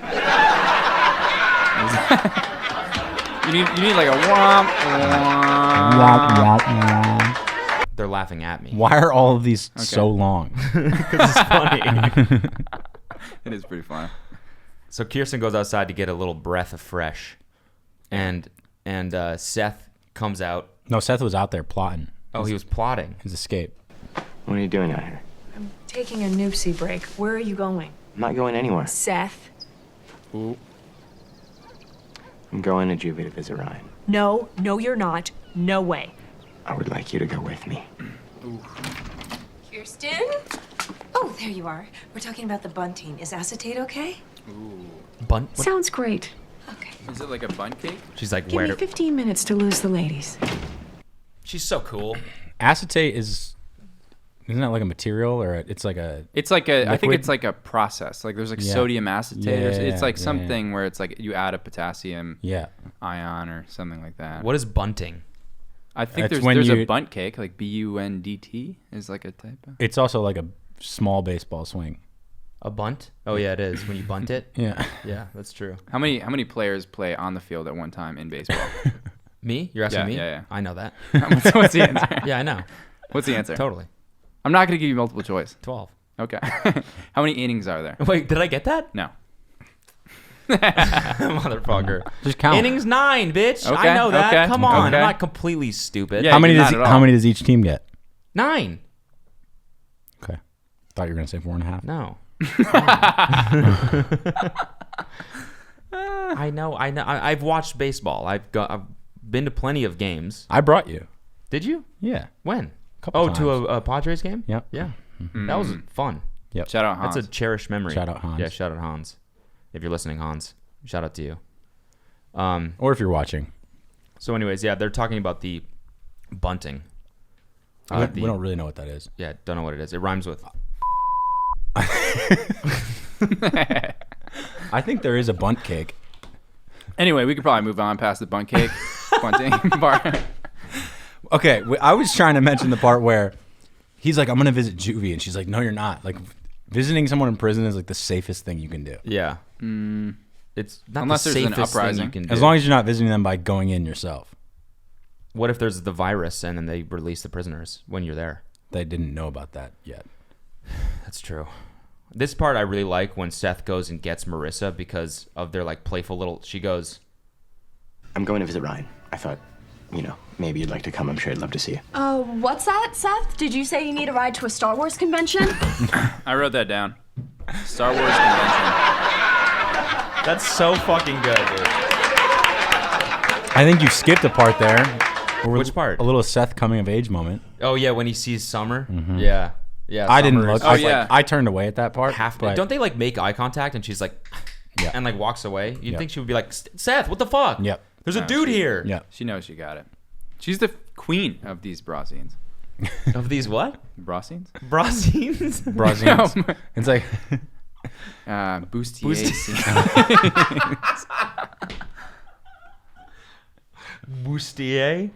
Speaker 3: You need like a womp.
Speaker 2: They're laughing at me.
Speaker 1: Why are all of these so long?
Speaker 2: Because it's funny.
Speaker 3: It is pretty funny.
Speaker 2: So Kirsten goes outside to get a little breath of fresh, and Seth comes out.
Speaker 1: No, Seth was out there plotting
Speaker 2: Oh, he was plotting.
Speaker 1: his escape.
Speaker 7: What are you doing out here?
Speaker 8: I'm taking a noopsie break. Where are you going?
Speaker 7: I'm not going anywhere.
Speaker 8: Seth?
Speaker 7: I'm going to Juvie to visit Ryan.
Speaker 8: No, you're not. No way.
Speaker 7: I would like you to go with me.
Speaker 10: Kirsten? Oh, there you are. We're talking about the bunting. Is acetate okay?
Speaker 2: Bunt. What?
Speaker 8: Sounds great.
Speaker 10: Okay.
Speaker 3: Is it like a bun cake?
Speaker 2: She's like,
Speaker 8: Give
Speaker 2: where?
Speaker 8: me 15 minutes to lose the ladies.
Speaker 2: She's so cool.
Speaker 1: Acetate isn't that like a material or it's like a
Speaker 3: It's like I think
Speaker 1: Liquid?
Speaker 3: it's like a process. Like there's like
Speaker 1: Yeah.
Speaker 3: sodium acetate. It's like
Speaker 1: Yeah,
Speaker 3: something where it's like you add a potassium
Speaker 1: yeah.
Speaker 3: ion or something like that.
Speaker 2: What is bunting?
Speaker 3: I think
Speaker 1: It's when
Speaker 3: there's a
Speaker 1: you-
Speaker 3: bunt cake, like BUNDT is like a type of.
Speaker 1: It's also like a small baseball swing.
Speaker 2: A bunt? Oh yeah, it is. When you bunt it.
Speaker 1: Yeah.
Speaker 2: Yeah, that's true.
Speaker 3: How many players play on the field at one time in baseball?
Speaker 2: Me? You're asking
Speaker 3: Yeah,
Speaker 2: me?
Speaker 3: yeah.
Speaker 2: I know that.
Speaker 3: What's the answer?
Speaker 2: Yeah, I know.
Speaker 3: What's the answer?
Speaker 2: Totally.
Speaker 3: I'm not gonna give you multiple choice.
Speaker 2: 12.
Speaker 3: Okay. How many innings are there?
Speaker 2: Wait, did I get that?
Speaker 3: No.
Speaker 2: Motherfucker.
Speaker 1: Just count.
Speaker 2: Innings 9, bitch.
Speaker 3: Okay,
Speaker 2: I know that.
Speaker 3: okay,
Speaker 2: Come on.
Speaker 3: okay.
Speaker 2: I'm not completely stupid.
Speaker 3: Yeah.
Speaker 1: How many
Speaker 3: not
Speaker 1: does
Speaker 3: at
Speaker 1: how
Speaker 3: all.
Speaker 1: many does each team get?
Speaker 2: 9.
Speaker 1: Okay. Thought you were gonna say 4.5.
Speaker 2: No. I know. I've watched baseball. I've been to plenty of games.
Speaker 1: I brought you.
Speaker 2: Did you?
Speaker 1: Yeah.
Speaker 2: When?
Speaker 1: Couple
Speaker 2: To
Speaker 1: times.
Speaker 2: a Padres game?
Speaker 1: Yep.
Speaker 2: Yeah. That was fun.
Speaker 1: Yep.
Speaker 3: Shout out Hans.
Speaker 2: That's a cherished memory.
Speaker 1: Shout out Hans.
Speaker 2: Yeah, shout out Hans. If you're listening, Hans, shout out to you.
Speaker 1: Or if you're watching.
Speaker 2: So, anyways, yeah, they're talking about the bunting.
Speaker 1: We don't really know what that is.
Speaker 2: Yeah, don't know what it is. It rhymes with.
Speaker 1: I think there is a bunt cake.
Speaker 3: Anyway, we could probably move on past the bunt cake, bunting bar.
Speaker 1: Okay, I was trying to mention the part where he's like, I'm going to visit Juvie. And she's like, no, you're not. Like, visiting someone in prison is like the safest thing you can do.
Speaker 2: Yeah. It's not
Speaker 3: Unless
Speaker 2: the
Speaker 3: there's an
Speaker 2: safest thing
Speaker 3: uprising.
Speaker 2: you can do.
Speaker 1: As long as you're not visiting them by going in yourself.
Speaker 2: What if there's the virus and then they release the prisoners when you're there?
Speaker 1: They didn't know about that yet.
Speaker 2: That's true. This part I really like when Seth goes and gets Marissa because of their like playful little. She goes,
Speaker 7: I'm going to visit Ryan. I thought, maybe you'd like to come. I'm sure I'd love to see you.
Speaker 12: What's that, Seth? Did you say you need a ride to a Star Wars convention?
Speaker 3: I wrote that down. Star Wars convention.
Speaker 2: That's so fucking good, dude.
Speaker 1: I think you skipped a part there.
Speaker 2: Which part?
Speaker 1: A little Seth coming of age moment.
Speaker 2: Oh yeah, when he sees Summer.
Speaker 1: Mm-hmm.
Speaker 2: Yeah.
Speaker 1: I didn't
Speaker 2: Summer
Speaker 1: look.
Speaker 2: is
Speaker 3: Oh,
Speaker 2: just,
Speaker 3: yeah.
Speaker 2: like,
Speaker 1: I turned away at that part.
Speaker 2: don't they like make eye contact and she's like,
Speaker 1: Yeah.
Speaker 2: and like walks away? You'd
Speaker 1: Yep.
Speaker 2: think she would be like, Seth, what the fuck?
Speaker 1: Yep.
Speaker 2: There's a
Speaker 3: No,
Speaker 2: dude here.
Speaker 1: Yeah.
Speaker 3: She knows she got it. She's the queen of these bra scenes.
Speaker 2: Of these what?
Speaker 3: Bra scenes?
Speaker 2: Bra scenes?
Speaker 1: Brazilians. It's like
Speaker 3: Bustier scenes.
Speaker 2: Bustier?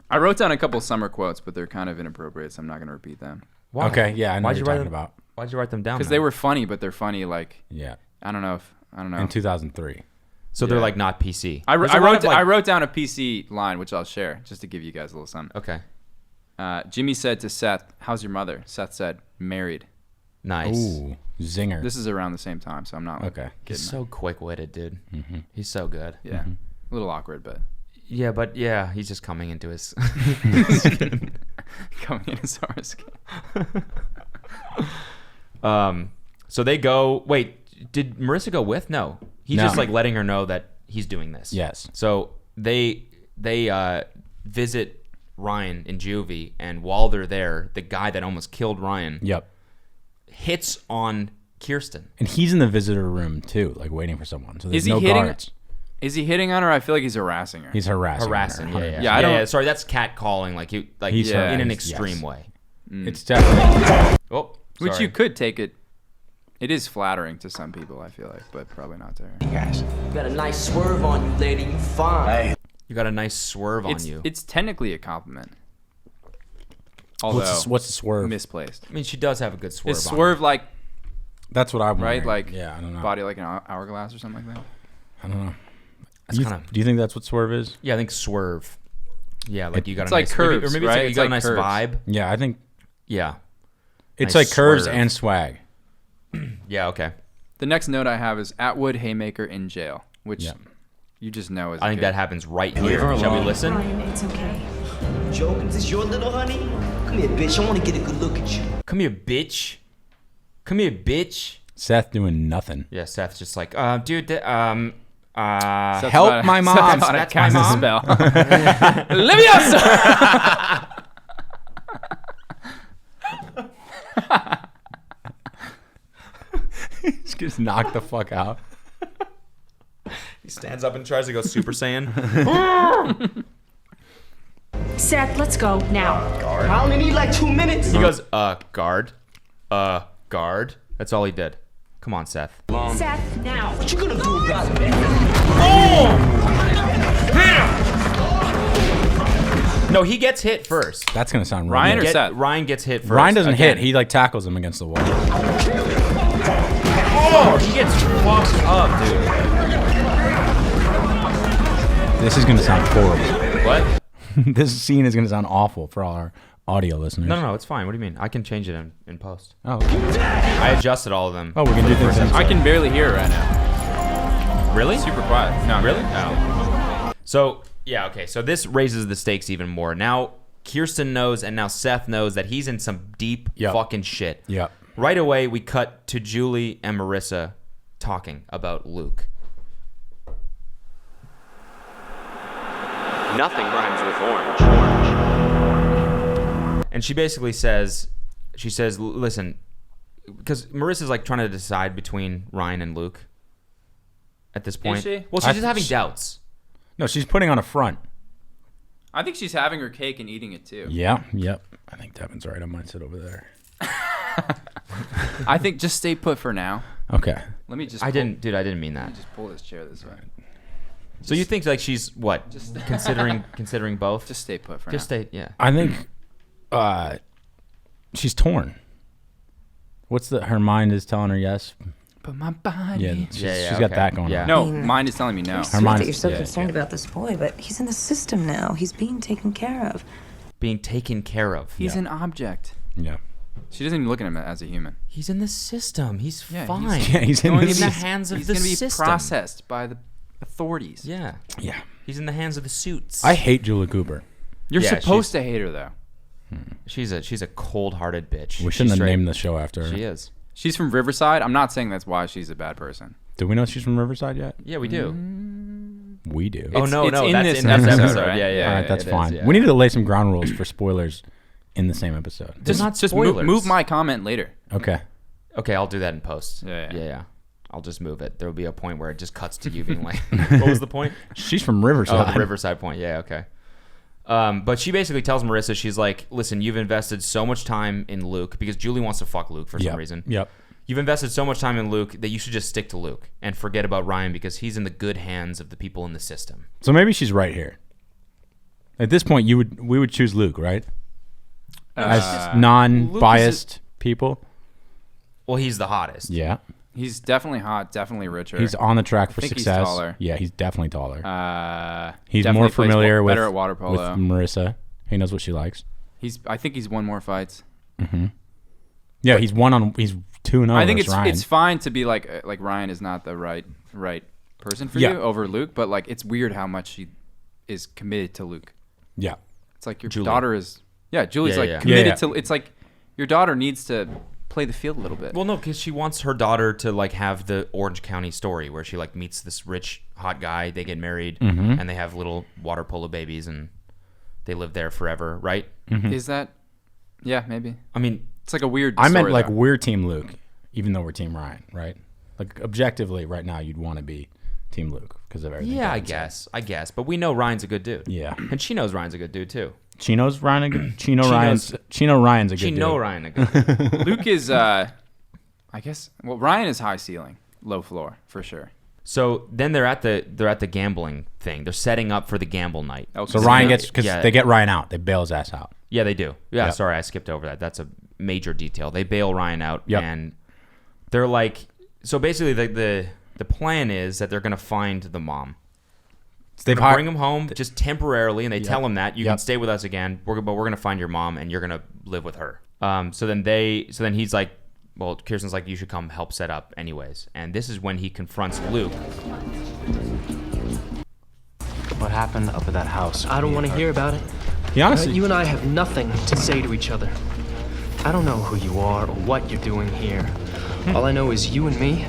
Speaker 3: I wrote down a couple summer quotes, but they're kind of inappropriate, so I'm not going to repeat them.
Speaker 2: Why?
Speaker 1: Okay, yeah, I know
Speaker 2: Why'd
Speaker 1: what
Speaker 2: you
Speaker 1: you're
Speaker 2: write
Speaker 1: talking
Speaker 2: them?
Speaker 1: about.
Speaker 2: Why'd you write them down?
Speaker 3: Because
Speaker 2: then?
Speaker 3: they were funny, but they're funny like,
Speaker 1: Yeah.
Speaker 3: I don't know.
Speaker 1: In 2003.
Speaker 2: So they're
Speaker 3: Yeah.
Speaker 2: like not PC.
Speaker 3: I
Speaker 2: There's a lot
Speaker 3: wrote
Speaker 2: of, like-
Speaker 3: I wrote down a PC line, which I'll share, just to give you guys a little something.
Speaker 2: Okay.
Speaker 3: Jimmy said to Seth, "How's your mother?" Seth said, "Married."
Speaker 2: Nice.
Speaker 1: Ooh, zinger.
Speaker 3: This is around the same time, so I'm not like,
Speaker 1: Okay.
Speaker 3: kidding.
Speaker 2: He's so quick-witted, dude.
Speaker 1: Mm-hmm.
Speaker 2: He's so good.
Speaker 3: Yeah, a little awkward, but
Speaker 2: Yeah, but yeah, he's just coming into his.
Speaker 3: coming in as far as.
Speaker 2: So they go. Wait, did Marissa go with? No, he's
Speaker 1: No.
Speaker 2: just like letting her know that he's doing this.
Speaker 1: Yes.
Speaker 2: So they visit Ryan in juvie, and while they're there, the guy that almost killed Ryan
Speaker 1: Yep.
Speaker 2: hits on Kirsten.
Speaker 1: And he's in the visitor room too, like waiting for someone. So there's
Speaker 3: Is he
Speaker 1: no
Speaker 3: hitting?
Speaker 1: guards.
Speaker 3: Is he hitting on her? I feel like he's harassing her.
Speaker 1: He's harassing.
Speaker 2: Harassing.
Speaker 1: her.
Speaker 2: Yeah.
Speaker 3: Yeah, I don't-
Speaker 2: Sorry, that's catcalling. Like he's
Speaker 1: Yeah,
Speaker 2: in an
Speaker 1: yes.
Speaker 2: extreme way.
Speaker 1: It's definitely.
Speaker 2: Oh,
Speaker 3: Which
Speaker 2: sorry.
Speaker 3: you could take it. It is flattering to some people, I feel like, but probably not to her.
Speaker 7: You guys.
Speaker 9: You got a nice swerve on you, lady. You fine.
Speaker 2: You got a nice swerve on
Speaker 3: It's
Speaker 2: you.
Speaker 3: it's technically a compliment. Although
Speaker 1: What's the swerve?
Speaker 3: misplaced.
Speaker 2: I mean, she does have a good swerve.
Speaker 3: Is
Speaker 2: on
Speaker 3: swerve like
Speaker 1: That's what I'm
Speaker 3: right?
Speaker 1: wondering.
Speaker 3: Like
Speaker 1: yeah, I don't know.
Speaker 3: body like an hourglass or something like that?
Speaker 1: I don't know.
Speaker 2: That's
Speaker 1: You-
Speaker 2: kinda-
Speaker 1: do you think that's what swerve is?
Speaker 2: Yeah, I think swerve. Yeah, like you got
Speaker 3: It's
Speaker 2: a
Speaker 3: like
Speaker 2: nice,
Speaker 3: curves,
Speaker 2: or maybe
Speaker 3: right?
Speaker 2: it's
Speaker 3: It's
Speaker 2: like,
Speaker 3: like
Speaker 2: you got a nice
Speaker 3: curves.
Speaker 2: vibe.
Speaker 1: Yeah, I think
Speaker 2: Yeah.
Speaker 1: it's
Speaker 2: Nice
Speaker 1: like curves
Speaker 2: swerve.
Speaker 1: and swag.
Speaker 2: Yeah, okay.
Speaker 3: The next note I have is Atwood Haymaker in jail, which
Speaker 1: Yeah.
Speaker 3: you just know is.
Speaker 2: I think that happens right here.
Speaker 7: her
Speaker 2: Shall we
Speaker 7: alone.
Speaker 2: listen?
Speaker 8: Ryan, it's okay.
Speaker 9: Joking? Is this your little honey? Come here, bitch. I want to get a good look at you.
Speaker 2: Come here, bitch. Come here, bitch.
Speaker 1: Seth doing nothing.
Speaker 2: Yeah, Seth's just like, dude,
Speaker 3: Seth's
Speaker 1: Help
Speaker 3: about to-
Speaker 1: my mom.
Speaker 3: Seth's about to
Speaker 2: That's
Speaker 3: cast
Speaker 2: my
Speaker 3: a
Speaker 2: mom.
Speaker 3: spell. Leviosa!
Speaker 1: He's just knocked the fuck out.
Speaker 2: he stands up and tries to go Super Saiyan.
Speaker 8: Seth, let's go now.
Speaker 9: I only need like 2 minutes.
Speaker 2: He goes, guard. Guard. That's all he did. Come on, Seth.
Speaker 8: Seth, now.
Speaker 9: What you gonna do about it?
Speaker 2: No, he gets hit first.
Speaker 1: That's gonna sound
Speaker 3: Ryan
Speaker 1: really
Speaker 3: or
Speaker 1: good.
Speaker 3: Seth?
Speaker 2: Ryan gets hit first.
Speaker 1: Ryan doesn't
Speaker 2: Again.
Speaker 1: hit. He like tackles him against the wall.
Speaker 2: Oh, he gets fucked up, dude.
Speaker 1: This is gonna sound horrible.
Speaker 2: What?
Speaker 1: This scene is gonna sound awful for all our audio listeners.
Speaker 2: No, it's fine. What do you mean? I can change it in post.
Speaker 1: Oh, okay.
Speaker 2: I adjusted all of them.
Speaker 1: Oh, we can do things.
Speaker 3: I can barely hear it right now.
Speaker 2: Really?
Speaker 3: Super quiet. No,
Speaker 2: Really? No. So, yeah, okay. So this raises the stakes even more. Now, Kirsten knows and now Seth knows that he's in some deep fucking shit.
Speaker 1: Yep.
Speaker 2: Right away, we cut to Julie and Marissa talking about Luke.
Speaker 4: Nothing rhymes with orange.
Speaker 2: And she basically says, listen, because Marissa's like trying to decide between Ryan and Luke at this point.
Speaker 3: she?
Speaker 2: Well, she's just having doubts.
Speaker 1: No, she's putting on a front.
Speaker 3: I think she's having her cake and eating it too.
Speaker 1: Yeah. Yep. I think Devin's right. I might sit over there.
Speaker 3: I think just stay put for now.
Speaker 1: Okay.
Speaker 3: Let me just.
Speaker 2: I didn't mean that.
Speaker 3: Just pull this chair this way.
Speaker 2: So you think like she's what?
Speaker 3: Just
Speaker 2: considering both?
Speaker 3: Just stay put for
Speaker 2: Just
Speaker 3: now.
Speaker 2: stay. Yeah.
Speaker 1: I think she's torn. What's her mind is telling her yes,
Speaker 3: But my body.
Speaker 1: Yeah, she's got that going on.
Speaker 3: No, mine is telling me no.
Speaker 10: Her mind that you're so concerned about this boy, but he's in the system now. He's being taken care of.
Speaker 2: Being taken care of.
Speaker 3: He's an object.
Speaker 1: Yeah.
Speaker 3: She doesn't even look at him as a human.
Speaker 2: He's in the system. He's fine.
Speaker 1: He's in
Speaker 2: the hands of the system.
Speaker 3: He's going to be processed by the authorities.
Speaker 2: Yeah.
Speaker 1: Yeah.
Speaker 2: He's in the hands of the suits.
Speaker 1: I hate Julie Cooper.
Speaker 3: You're supposed to hate her, though.
Speaker 2: She's a cold-hearted bitch.
Speaker 1: We shouldn't have named the show after her.
Speaker 2: She is.
Speaker 3: She's from Riverside. I'm not saying that's why she's a bad person.
Speaker 1: Do we know she's from Riverside yet?
Speaker 2: Yeah, we do.
Speaker 1: We do.
Speaker 2: Oh, no,
Speaker 3: it's in
Speaker 2: that's
Speaker 3: this
Speaker 2: in this
Speaker 3: episode,
Speaker 2: episode.
Speaker 3: right?
Speaker 2: Yeah.
Speaker 1: All right, that's fine.
Speaker 2: Yeah.
Speaker 1: We need to lay some ground rules for spoilers in the same episode.
Speaker 3: Just move my comment later.
Speaker 1: Okay.
Speaker 2: Okay, I'll do that in post.
Speaker 3: Yeah.
Speaker 2: I'll just move it. There will be a point where it just cuts to you being like, what was the point?
Speaker 1: She's from Riverside.
Speaker 2: Oh, the Riverside point. Yeah, okay. But she basically tells Marissa, she's like, listen, you've invested so much time in Luke, because Julie wants to fuck Luke for some reason.
Speaker 1: Yep.
Speaker 2: You've invested so much time in Luke that you should just stick to Luke and forget about Ryan, because he's in the good hands of the people in the system.
Speaker 1: So maybe she's right here. At this point, we would choose Luke, right? As non-biased people.
Speaker 2: Well, he's the hottest.
Speaker 1: Yeah.
Speaker 3: He's definitely hot, definitely richer.
Speaker 1: He's on the track for success.
Speaker 3: He's taller.
Speaker 1: Yeah, he's definitely taller.
Speaker 3: definitely
Speaker 1: He's more familiar
Speaker 3: better at water polo.
Speaker 1: with Marissa. He knows what she likes.
Speaker 3: I think he's won more fights.
Speaker 1: Mm-hmm. Yeah, he's 2-0.
Speaker 3: I think
Speaker 1: Ryan.
Speaker 3: it's fine to be like Ryan is not the right person for you over Luke, but like it's weird how much she is committed to Luke.
Speaker 1: Yeah.
Speaker 3: It's like your
Speaker 2: Julie.
Speaker 3: daughter is Julie's committed to. It's like your daughter needs to play the field a little bit.
Speaker 2: Well, no, because she wants her daughter to like have the Orange County story where she like meets this rich hot guy, they get married, and they have little water polo babies, and they live there forever, right?
Speaker 3: Is that? Yeah, maybe.
Speaker 2: I mean,
Speaker 3: it's like a weird.
Speaker 1: I meant like
Speaker 3: though.
Speaker 1: we're Team Luke, even though we're Team Ryan, right? Like objectively, right now, you'd want to be Team Luke because of everything.
Speaker 2: Yeah, I guess. But we know Ryan's a good dude.
Speaker 1: Yeah,
Speaker 2: and she knows Ryan's a good dude too.
Speaker 1: Ryan's a good dude.
Speaker 2: Ryan a good dude.
Speaker 3: Luke is, I guess. Well, Ryan is high ceiling, low floor for sure.
Speaker 2: So then they're at the gambling thing. They're setting up for the gamble night.
Speaker 1: Oh, so Ryan gets they get Ryan out. They bail his ass out.
Speaker 2: Yeah, they do. Yeah, sorry, I skipped over that. That's a major detail. They bail Ryan out, and they're like, so basically the plan is that they're gonna find the mom. So they bring him home just temporarily, and they tell him that you can stay with us again. But we're gonna find your mom, and you're gonna live with her. So then he's like, well, Kirsten's like, you should come help set up anyways. And this is when he confronts Luke.
Speaker 5: What happened up at that house?
Speaker 13: I don't want to hear about it.
Speaker 1: Yeah, honestly,
Speaker 13: you and I have nothing to say to each other. I don't know who you are or what you're doing here. All I know is you and me,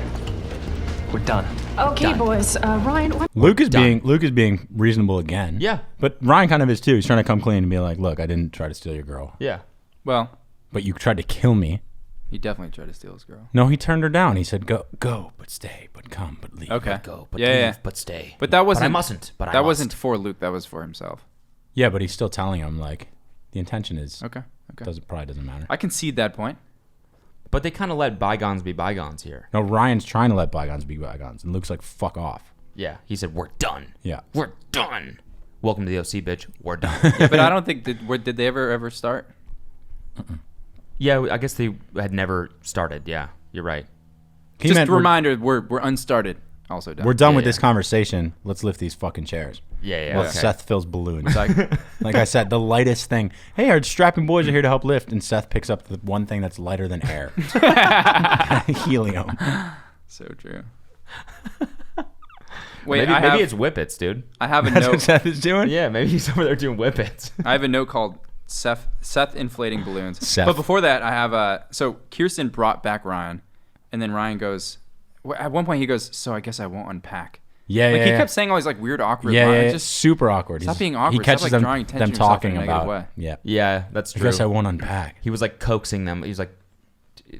Speaker 13: we're done.
Speaker 8: Okay,
Speaker 13: Done.
Speaker 8: boys. Ryan, what?
Speaker 1: Luke is being reasonable again.
Speaker 2: Yeah,
Speaker 1: but Ryan kind of is too. He's trying to come clean and be like, look, I didn't try to steal your girl.
Speaker 2: Yeah.
Speaker 3: Well,
Speaker 1: but you tried to kill me.
Speaker 3: He definitely tried to steal his girl.
Speaker 1: No, he turned her down. He said, "Go, but stay, but come, but leave."
Speaker 3: Okay.
Speaker 2: But go, but leave, but stay.
Speaker 3: But that wasn't.
Speaker 2: But I mustn't. But
Speaker 3: that wasn't for Luke. That was for himself.
Speaker 1: Yeah, but he's still telling him like, the intention is
Speaker 3: okay.
Speaker 1: Probably doesn't matter.
Speaker 3: I concede that point.
Speaker 2: But they kind of let bygones be bygones here.
Speaker 1: No, Ryan's trying to let bygones be bygones, and Luke's like, "Fuck off."
Speaker 2: Yeah, he said, "We're done."
Speaker 1: Yeah,
Speaker 2: we're done. Welcome to the OC, bitch. We're done.
Speaker 3: Yeah, but I don't think did they ever start?
Speaker 2: Yeah, I guess they had never started. Yeah, you're right.
Speaker 3: Just a reminder, we're unstarted. Also done.
Speaker 1: We're done with this conversation. Let's lift these fucking chairs.
Speaker 2: Yeah.
Speaker 1: Well,
Speaker 2: okay.
Speaker 1: Seth fills balloons. Like I said, the lightest thing. Hey, our strapping boys are here to help lift, and Seth picks up the one thing that's lighter than air. Helium.
Speaker 3: So true.
Speaker 2: Wait, maybe it's whippets, dude.
Speaker 3: I have a
Speaker 1: That's
Speaker 3: note.
Speaker 1: what Seth is doing?
Speaker 2: Yeah, maybe he's over there doing whippets.
Speaker 3: I have a note called Seth inflating balloons.
Speaker 1: Seth.
Speaker 3: But before that, I have so Kirsten brought back Ryan, and then Ryan goes. At one point, he goes, "So I guess I won't unpack."
Speaker 1: Yeah,
Speaker 3: like
Speaker 1: yeah.
Speaker 3: he
Speaker 1: yeah.
Speaker 3: kept saying all these like weird, awkward
Speaker 1: Yeah,
Speaker 3: lines.
Speaker 1: yeah,
Speaker 3: Just
Speaker 1: super awkward.
Speaker 3: Stop
Speaker 1: He's-
Speaker 3: being awkward.
Speaker 1: He catches
Speaker 3: stop, like,
Speaker 1: them,
Speaker 3: drawing attention
Speaker 1: them
Speaker 3: to yourself
Speaker 1: talking
Speaker 3: in a negative
Speaker 1: about.
Speaker 3: way.
Speaker 1: Yeah,
Speaker 2: yeah, that's
Speaker 1: I
Speaker 2: true.
Speaker 1: guess I won't unpack.
Speaker 2: He was like coaxing them. He was like,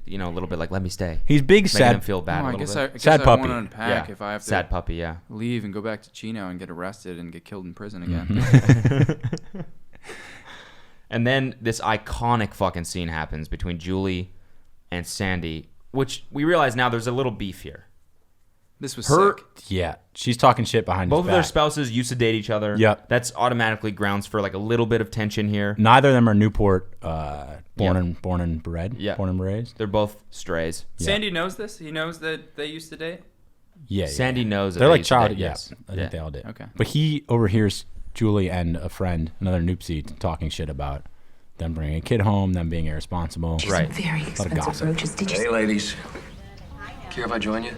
Speaker 2: a little bit like, "Let me stay."
Speaker 1: He's big,
Speaker 2: making
Speaker 1: sad.
Speaker 2: them feel bad.
Speaker 3: Oh,
Speaker 2: a
Speaker 3: I
Speaker 2: little
Speaker 3: guess
Speaker 2: bit.
Speaker 3: I guess
Speaker 1: Sad
Speaker 3: I
Speaker 1: puppy.
Speaker 3: won't unpack
Speaker 2: Yeah.
Speaker 3: if I have to
Speaker 2: Sad puppy. Yeah.
Speaker 3: leave and go back to Chino and get arrested and get killed in prison again.
Speaker 2: And then this iconic fucking scene happens between Julie and Sandy, which we realize now there's a little beef here.
Speaker 3: This was
Speaker 2: Her,
Speaker 3: sick.
Speaker 1: Yeah, she's talking shit behind
Speaker 2: both
Speaker 1: his
Speaker 2: of their
Speaker 1: back.
Speaker 2: spouses used to date each other.
Speaker 1: Yep.
Speaker 2: That's automatically grounds for like a little bit of tension here.
Speaker 1: Neither of them are Newport Born and bred.
Speaker 2: Yeah.
Speaker 1: Born and raised.
Speaker 2: They're both strays.
Speaker 1: Yeah.
Speaker 3: Sandy knows this. He knows that they used to date.
Speaker 1: Yeah.
Speaker 2: Sandy knows that
Speaker 1: They're
Speaker 2: they
Speaker 1: like
Speaker 2: used to
Speaker 1: child.
Speaker 2: date,
Speaker 1: Yeah.
Speaker 2: yes.
Speaker 1: I think they all did.
Speaker 3: Okay.
Speaker 1: But he overhears Julie and a friend, another Noopsie, talking shit about them bringing a kid home, them being irresponsible.
Speaker 2: Right.
Speaker 10: Very expensive roaches. Did you
Speaker 6: Hey, ladies. Care if I join you?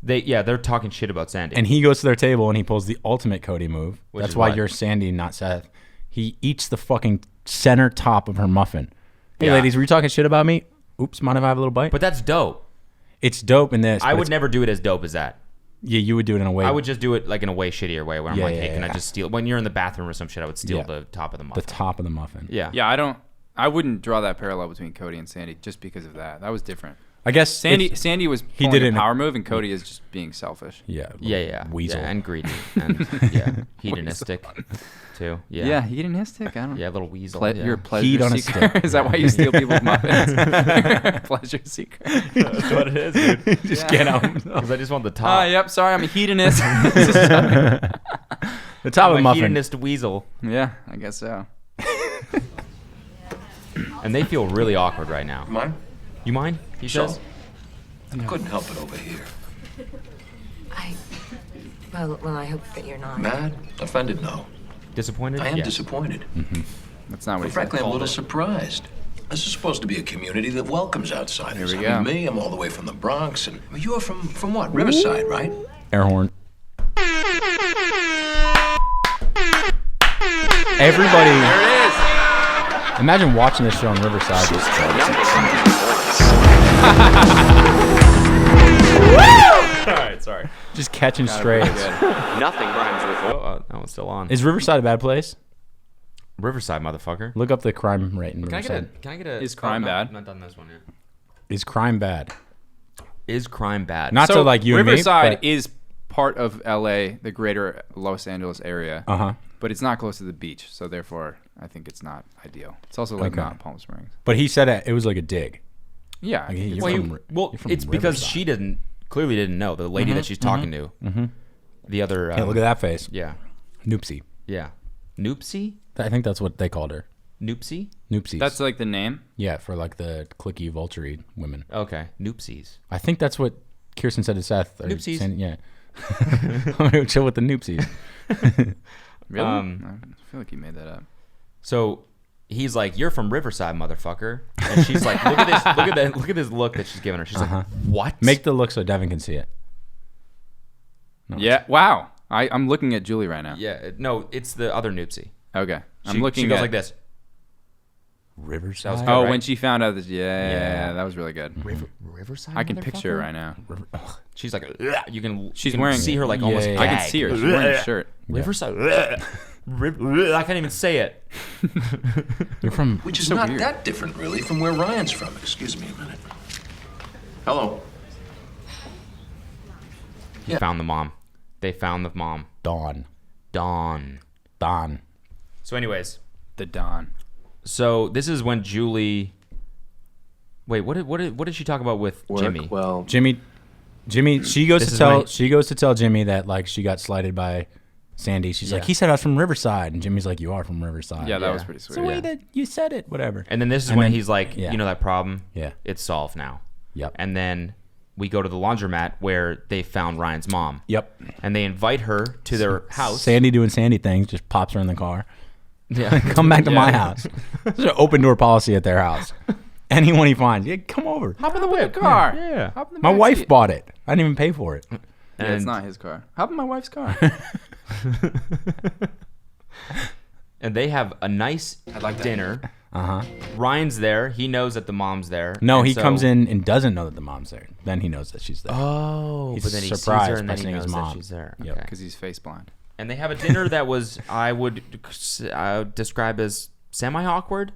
Speaker 2: They're talking shit about Sandy.
Speaker 1: And he goes to their table and he pulls the ultimate Cody move.
Speaker 2: Which
Speaker 1: That's
Speaker 2: is
Speaker 1: why
Speaker 2: what?
Speaker 1: you're Sandy, not Seth. He eats the fucking center top of her muffin. Hey,
Speaker 2: Yeah.
Speaker 1: ladies, were you talking shit about me? Oops, mind if I have a little bite?
Speaker 2: But that's dope.
Speaker 1: It's dope in this.
Speaker 2: I
Speaker 1: but
Speaker 2: would
Speaker 1: it's-
Speaker 2: never do it as dope as that.
Speaker 1: Yeah, you would do it in a way.
Speaker 2: I would just do it like in a way shittier way where I'm
Speaker 1: Yeah,
Speaker 2: like,
Speaker 1: yeah,
Speaker 2: hey, can I
Speaker 1: yeah.
Speaker 2: just steal? When you're in the bathroom or some shit, I would steal
Speaker 1: Yeah.
Speaker 2: the top of the
Speaker 1: the
Speaker 2: muffin.
Speaker 1: top of the muffin.
Speaker 2: Yeah.
Speaker 3: Yeah, I wouldn't draw that parallel between Cody and Sandy just because of that. That was different.
Speaker 1: I guess
Speaker 3: Sandy was
Speaker 1: he
Speaker 3: pulling
Speaker 1: did it
Speaker 3: a
Speaker 1: in a-
Speaker 3: power move, and Cody is just being selfish.
Speaker 1: Yeah.
Speaker 2: Yeah.
Speaker 1: Weasel.
Speaker 2: Yeah, and greedy. And hedonistic too. Yeah.
Speaker 3: Yeah, hedonistic. I don't.
Speaker 2: Yeah, little weasel.
Speaker 3: Ple-
Speaker 2: yeah.
Speaker 3: You're a pleasure
Speaker 1: Heat on a
Speaker 3: seeker.
Speaker 1: stick.
Speaker 3: Is that why you steal people's muffins? Pleasure seeker.
Speaker 2: That's what it is, dude.
Speaker 1: Just get out.
Speaker 2: Because I just want the top.
Speaker 3: Yep. Sorry, I'm a hedonist.
Speaker 1: The top of
Speaker 2: I'm
Speaker 1: the
Speaker 2: a
Speaker 1: muffin.
Speaker 2: hedonist weasel.
Speaker 3: Yeah, I guess so.
Speaker 2: And they feel really awkward right now.
Speaker 6: Mind?
Speaker 2: You mind? He
Speaker 6: Sure.
Speaker 2: says.
Speaker 6: I couldn't help it over here.
Speaker 10: Well, I hope that you're not.
Speaker 6: Mad? Offended? No.
Speaker 2: Disappointed?
Speaker 6: I am
Speaker 2: Yes.
Speaker 6: disappointed.
Speaker 3: That's not what
Speaker 6: But
Speaker 3: he
Speaker 6: frankly,
Speaker 3: said.
Speaker 6: I'm a little surprised. This is supposed to be a community that welcomes outsiders.
Speaker 3: Here we
Speaker 6: I mean,
Speaker 3: go.
Speaker 6: me, I'm all the way from the Bronx, and you're from what? Riverside, right?
Speaker 1: Air horn. Everybody.
Speaker 3: There it is.
Speaker 1: Imagine watching this show on Riverside.
Speaker 2: All right, sorry.
Speaker 1: Just catching strays.
Speaker 4: Nothing rhymes with
Speaker 2: Oh, that one's still on.
Speaker 1: Is Riverside a bad place?
Speaker 2: Riverside, motherfucker.
Speaker 1: Look up the crime rate in
Speaker 2: Can I
Speaker 1: Riverside.
Speaker 2: get a?
Speaker 3: Is crime bad?
Speaker 2: I'm not done this one yet.
Speaker 1: Is crime bad?
Speaker 2: Is crime bad?
Speaker 1: Not to like you
Speaker 3: Riverside
Speaker 1: and me, but-
Speaker 3: is part of LA, the greater Los Angeles area.
Speaker 1: Uh-huh.
Speaker 3: But it's not close to the beach, so therefore I think it's not ideal. It's also like
Speaker 1: Okay.
Speaker 3: not Palm Springs.
Speaker 1: But he said it was like a dig.
Speaker 3: Yeah.
Speaker 1: Like, you're
Speaker 2: Well,
Speaker 1: from- you're from
Speaker 2: it's because
Speaker 1: Riverside.
Speaker 2: she clearly didn't know the lady that she's talking to.
Speaker 1: Mm-hmm.
Speaker 2: The other.
Speaker 1: Hey, look at that face.
Speaker 2: Yeah.
Speaker 1: Noopsie.
Speaker 2: Yeah. Noopsie?
Speaker 1: I think that's what they called her.
Speaker 2: Noopsie?
Speaker 1: Noopsies.
Speaker 3: That's like the name?
Speaker 1: Yeah, for like the clicky, vulture-y women.
Speaker 2: Okay. Noopsies.
Speaker 1: I think that's what Kirsten said to Seth. Or
Speaker 2: Noopsies.
Speaker 1: Yeah. I'm going to chill with the noopsies.
Speaker 3: Really? I feel like you made that up.
Speaker 2: So he's like, "You're from Riverside, motherfucker," and she's like, "Look at this! Look at this look that she's giving her." She's like, "What?"
Speaker 1: Make the look so Devin can see it. No.
Speaker 3: Yeah. Wow. I'm looking at Julie right now.
Speaker 2: Yeah. No, it's the other Noopsie.
Speaker 3: Okay. I'm
Speaker 2: She
Speaker 3: looking
Speaker 2: goes
Speaker 3: at
Speaker 2: like this.
Speaker 1: Riverside.
Speaker 2: That was good,
Speaker 3: Oh,
Speaker 2: right?
Speaker 3: when she found out that
Speaker 2: Yeah.
Speaker 3: that was really good.
Speaker 2: Riverside.
Speaker 3: I can picture her
Speaker 2: motherfucker?
Speaker 3: right now.
Speaker 2: She's like, "Ugh." you can.
Speaker 3: She's
Speaker 2: you can
Speaker 3: wearing
Speaker 2: see her like almost.
Speaker 1: yeah,
Speaker 3: I can
Speaker 2: gag.
Speaker 3: see her. She's wearing a shirt.
Speaker 2: Riverside. Ugh. I can't even say it.
Speaker 1: You're from.
Speaker 6: Which is
Speaker 3: So
Speaker 6: not
Speaker 3: weird.
Speaker 6: that different, really, from where Ryan's from. Excuse me a minute. Hello.
Speaker 2: He found the mom. They found the mom.
Speaker 1: Dawn.
Speaker 2: Dawn. So, anyways,
Speaker 3: The Don.
Speaker 2: so this is when Julie. Wait, what did she talk about with
Speaker 6: Work,
Speaker 2: Jimmy?
Speaker 6: Well,
Speaker 1: Jimmy, she goes
Speaker 2: This
Speaker 1: to
Speaker 2: is
Speaker 1: tell
Speaker 2: when-
Speaker 1: she goes to tell Jimmy that like she got slighted by Sandy. She's like,
Speaker 2: Yeah.
Speaker 1: he said I was from Riverside, and Jimmy's like, you are from Riverside.
Speaker 3: Yeah, that
Speaker 2: Yeah.
Speaker 3: was pretty
Speaker 1: It's
Speaker 3: sweet.
Speaker 1: the way that you said it. Whatever.
Speaker 2: And then this is
Speaker 1: And
Speaker 2: when
Speaker 1: then-
Speaker 2: he's like,
Speaker 1: yeah.
Speaker 2: you know that problem?
Speaker 1: Yeah.
Speaker 2: It's solved now.
Speaker 1: Yep.
Speaker 2: And then we go to the laundromat where they found Ryan's mom.
Speaker 1: Yep.
Speaker 2: And they invite her to their house.
Speaker 1: Sandy doing Sandy things, just pops her in the car.
Speaker 2: Yeah.
Speaker 1: Come back to my
Speaker 2: Yeah.
Speaker 1: house. There's an open door policy at their house. Anyone he finds, yeah, come over.
Speaker 2: Hop in the whip.
Speaker 3: car.
Speaker 2: Yeah.
Speaker 3: Hop in the
Speaker 1: My
Speaker 3: back
Speaker 1: wife
Speaker 3: seat.
Speaker 1: bought it. I didn't even pay for it.
Speaker 3: Yeah, it's
Speaker 2: And-
Speaker 3: not his car. Hop in my wife's car.
Speaker 2: And they have a nice dinner.
Speaker 1: Uh huh.
Speaker 2: Ryan's there. He knows that the mom's there.
Speaker 1: No,
Speaker 2: And
Speaker 1: he
Speaker 2: so-
Speaker 1: comes in and doesn't know that the mom's there. Then he knows that she's there.
Speaker 2: Oh,
Speaker 1: He's
Speaker 2: but then he sees
Speaker 1: surprised
Speaker 2: her and
Speaker 1: by
Speaker 2: then he
Speaker 1: seeing his
Speaker 2: knows that
Speaker 1: mom.
Speaker 2: she's there.
Speaker 1: Yep.
Speaker 2: Okay.
Speaker 3: Because he's face blind.
Speaker 2: And they have a dinner that was, I would describe as semi-awkward.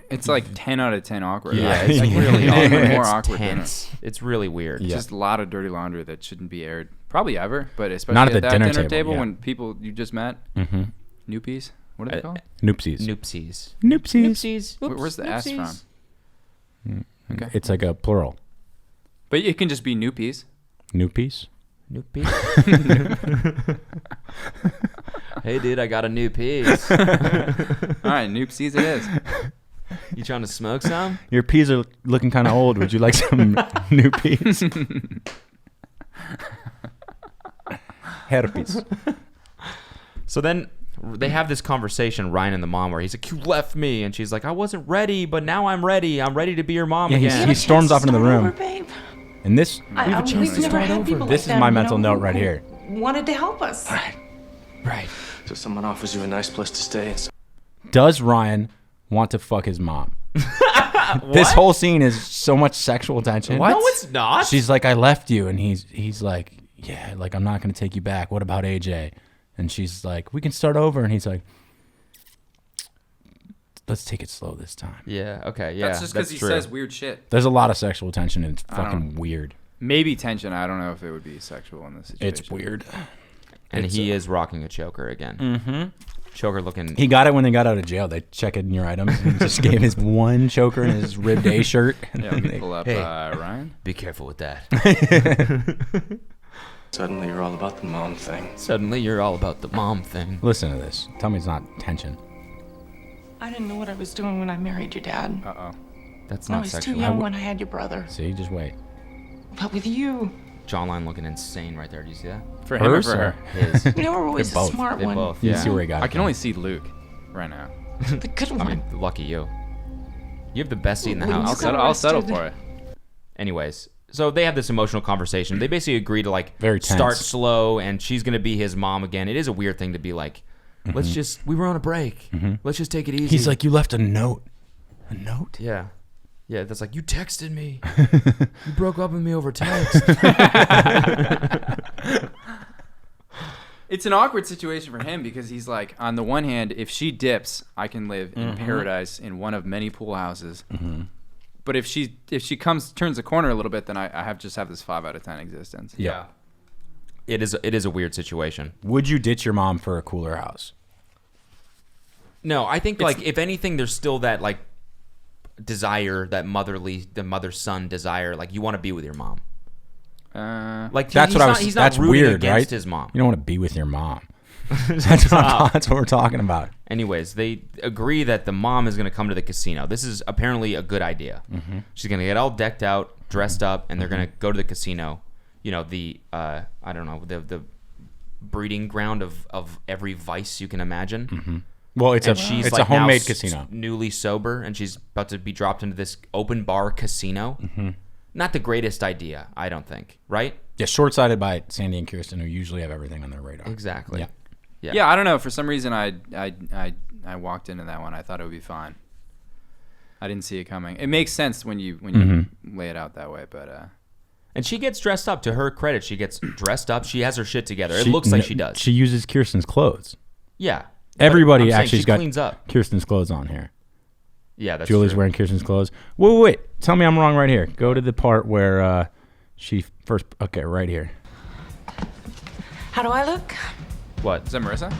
Speaker 3: It's like 10 out of 10 awkward.
Speaker 2: Yeah,
Speaker 3: It's like really
Speaker 2: awkward.
Speaker 3: awkward. More
Speaker 2: It's
Speaker 3: awkward than
Speaker 2: tense. It's really weird.
Speaker 3: It's
Speaker 1: Yeah.
Speaker 3: just a lot of dirty laundry that shouldn't be aired. Probably ever, but especially
Speaker 1: Not at the
Speaker 3: that
Speaker 1: dinner
Speaker 3: dinner
Speaker 1: table, yeah.
Speaker 3: when people you just met.
Speaker 1: Mm-hmm.
Speaker 3: Noopies. What are they called?
Speaker 1: Noopsies.
Speaker 2: Noopsies.
Speaker 1: Noopsies.
Speaker 3: Where's the S from? Okay.
Speaker 1: It's like a plural.
Speaker 3: But it can just be noopies.
Speaker 1: Noopies.
Speaker 2: Noopies. Hey, dude, I got a new piece.
Speaker 3: All right, noopsies it is.
Speaker 2: You trying to smoke some?
Speaker 1: Your peas are looking kind of old. Would you like some new peas? Herpes.
Speaker 2: So then they have this conversation, Ryan and the mom, where he's like, "You left me," and she's like, "I wasn't ready, but now I'm ready. I'm ready to be your mom again."
Speaker 1: He storms off into the room.
Speaker 10: Babe.
Speaker 1: And this,
Speaker 10: We've never had people
Speaker 1: this
Speaker 10: like
Speaker 1: is my
Speaker 10: them,
Speaker 1: mental
Speaker 10: you know,
Speaker 1: note right
Speaker 10: who
Speaker 1: here.
Speaker 10: Wanted to help us.
Speaker 5: Right. So someone offers you a nice place to stay. And
Speaker 1: Does Ryan want to fuck his mom? This whole scene is so much sexual tension.
Speaker 2: What? No, it's not.
Speaker 1: She's like, I left you, and he's like, yeah, like I'm not gonna take you back. What about AJ? And she's like, we can start over, and he's like, let's take it slow this time.
Speaker 2: Yeah. Okay. Yeah.
Speaker 3: That's just because he says weird shit.
Speaker 1: There's a lot of sexual tension, and it's fucking weird.
Speaker 3: Maybe tension. I don't know if it would be sexual in this situation.
Speaker 1: It's weird.
Speaker 2: And he is rocking a choker again.
Speaker 1: Mm-hmm.
Speaker 2: Choker looking.
Speaker 1: He got it when they got out of jail. They check in your items and just gave his one choker in his ribbed A shirt.
Speaker 3: Yeah, let me pull up Ryan.
Speaker 2: Be careful with that.
Speaker 5: suddenly you're all about the mom thing.
Speaker 2: Suddenly you're all about the mom thing.
Speaker 1: Listen to this. Tell me it's not tension.
Speaker 10: I didn't know what I was doing when I married your dad.
Speaker 3: Uh-oh.
Speaker 2: That's
Speaker 10: I
Speaker 2: not
Speaker 10: was
Speaker 2: sexual.
Speaker 10: too young when I had your brother.
Speaker 1: See, just wait.
Speaker 10: But with you,
Speaker 2: Jawline looking insane right there. Do you see that?
Speaker 3: For him or for her?
Speaker 2: His.
Speaker 10: you were always a smart
Speaker 2: They
Speaker 10: one.
Speaker 2: both.
Speaker 1: You
Speaker 2: Yeah.
Speaker 1: see where he got it
Speaker 3: I can
Speaker 1: from.
Speaker 3: only see Luke right now.
Speaker 10: The good one.
Speaker 2: I mean, lucky you. You have the best seat in the
Speaker 10: Well,
Speaker 2: house.
Speaker 3: I'll settle for it.
Speaker 2: Anyways, so they have this emotional conversation. They basically agree to like
Speaker 1: Very tense.
Speaker 2: start slow, and she's gonna be his mom again. It is a weird thing to be like, let's just. We were on a break. Let's just take it easy.
Speaker 1: He's like, you left a note. A note?
Speaker 2: yeah. Yeah, that's like, you texted me. You broke up with me over text.
Speaker 3: It's an awkward situation for him because he's like, on the one hand, if she dips, I can live in paradise in one of many pool houses. But if she turns the corner a little bit, then I have this 5 out of 10 existence.
Speaker 2: Yeah. It is a weird situation.
Speaker 1: Would you ditch your mom for a cooler house?
Speaker 2: No, I think like if anything, there's still that like desire, that the mother-son desire. Like you want to be with your mom. Like
Speaker 1: That's
Speaker 2: he's
Speaker 1: what I
Speaker 2: not,
Speaker 1: was.
Speaker 2: he's not
Speaker 1: That's
Speaker 2: rooting
Speaker 1: weird,
Speaker 2: against
Speaker 1: right?
Speaker 2: his mom.
Speaker 1: You don't want to be with your mom. That's what we're talking about.
Speaker 2: Anyways, they agree that the mom is going to come to the casino. This is apparently a good idea. She's going to get all decked out, dressed up, and they're going to go to the casino. You know, the I don't know, the breeding ground of every vice you can imagine.
Speaker 1: Well, it's
Speaker 2: she's
Speaker 1: it's
Speaker 2: like
Speaker 1: a homemade
Speaker 2: now
Speaker 1: casino.
Speaker 2: Newly sober, and she's about to be dropped into this open bar casino. Not the greatest idea, I don't think. Right?
Speaker 1: Yeah, short-sighted by Sandy and Kirsten, who usually have everything on their radar.
Speaker 2: Exactly.
Speaker 1: Yeah.
Speaker 3: Yeah, I don't know. For some reason, I walked into that one. I thought it would be fine. I didn't see it coming. It makes sense when you lay it out that way, but.
Speaker 2: And she gets dressed up. To her credit, she gets dressed up. She has her shit together. It looks like she does.
Speaker 1: She uses Kirsten's clothes.
Speaker 2: Yeah.
Speaker 1: Everybody
Speaker 2: I'm saying
Speaker 1: actually's
Speaker 2: she
Speaker 1: got
Speaker 2: cleans up.
Speaker 1: Kirsten's clothes on here.
Speaker 2: Yeah, that's
Speaker 1: Julie's
Speaker 2: true.
Speaker 1: wearing Kirsten's clothes. Wait. Tell me I'm wrong right here. Go to the part where she first... Okay, right here.
Speaker 10: How do I look?
Speaker 2: What?
Speaker 3: Is that Marissa?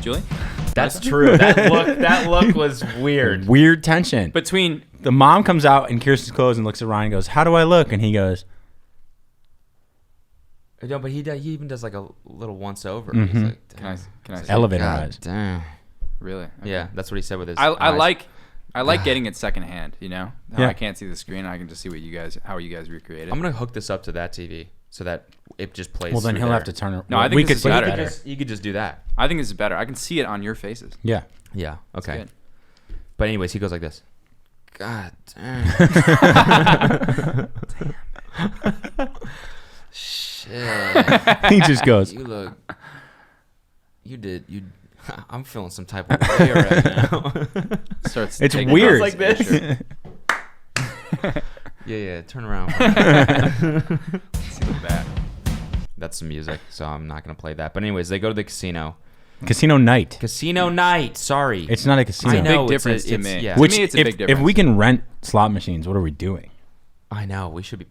Speaker 3: Julie?
Speaker 2: That's true. That look was weird.
Speaker 1: Weird tension.
Speaker 3: Between...
Speaker 1: The mom comes out in Kirsten's clothes and looks at Ryan and goes, how do I look? And he goes...
Speaker 2: No, but he even does like a little once over. He's like,
Speaker 3: Can I
Speaker 1: Elevator
Speaker 2: God
Speaker 1: eyes.
Speaker 2: Damn.
Speaker 3: Really? Okay.
Speaker 2: Yeah, that's what he said with his
Speaker 3: I
Speaker 2: eyes.
Speaker 3: like getting it secondhand, you know? How
Speaker 1: Yeah.
Speaker 3: I can't see the screen. I can just see how you guys recreate it.
Speaker 2: I'm going to hook this up to that TV so that it just plays
Speaker 1: Well, then
Speaker 2: through
Speaker 1: he'll
Speaker 2: there.
Speaker 1: have to turn it...
Speaker 3: No, I think
Speaker 1: we
Speaker 3: this
Speaker 1: could
Speaker 3: is
Speaker 1: see
Speaker 3: better.
Speaker 1: it
Speaker 2: You could just do that.
Speaker 3: I think this is better. I can see it on your faces.
Speaker 1: Yeah.
Speaker 2: Yeah, okay.
Speaker 3: good.
Speaker 2: But anyways, he goes like this. God damn. Shit.
Speaker 1: He just goes...
Speaker 2: I'm feeling some type of way right now.
Speaker 3: Starts
Speaker 1: It's
Speaker 3: taking
Speaker 1: weird.
Speaker 3: off
Speaker 2: like this. Yeah, turn around.
Speaker 3: See the back.
Speaker 2: That's some music, so I'm not going to play that. But anyways, they go to the casino.
Speaker 1: Casino night.
Speaker 2: Casino night. Sorry.
Speaker 1: It's not a casino.
Speaker 2: I know.
Speaker 3: Big difference to me.
Speaker 2: Yeah.
Speaker 3: To
Speaker 1: Which,
Speaker 3: me, it's a
Speaker 1: if,
Speaker 3: big
Speaker 1: if
Speaker 3: difference.
Speaker 1: we can rent slot machines, what are we doing?
Speaker 2: I know. We should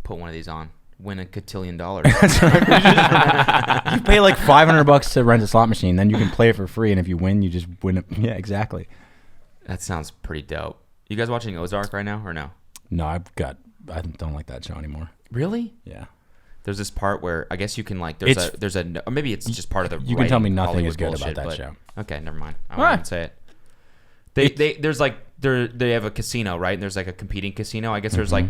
Speaker 2: put one of these on. Win $1 cotillion.
Speaker 1: You pay like $500 to rent a slot machine, then you can play it for free, and if you win, you just win it. Yeah, exactly.
Speaker 2: That sounds pretty dope. You guys watching Ozark right now or no?
Speaker 1: No, I don't like that show anymore.
Speaker 2: Really?
Speaker 1: Yeah.
Speaker 2: There's this part where I guess you can like or maybe it's just part of the
Speaker 1: You can tell me
Speaker 2: writing
Speaker 1: nothing
Speaker 2: Hollywood
Speaker 1: is good
Speaker 2: bullshit,
Speaker 1: about that
Speaker 2: but-
Speaker 1: show.
Speaker 2: Okay, never mind. I
Speaker 3: Why?
Speaker 2: won't even say it. There's like they have a casino, right? And there's like a competing casino. I guess there's like.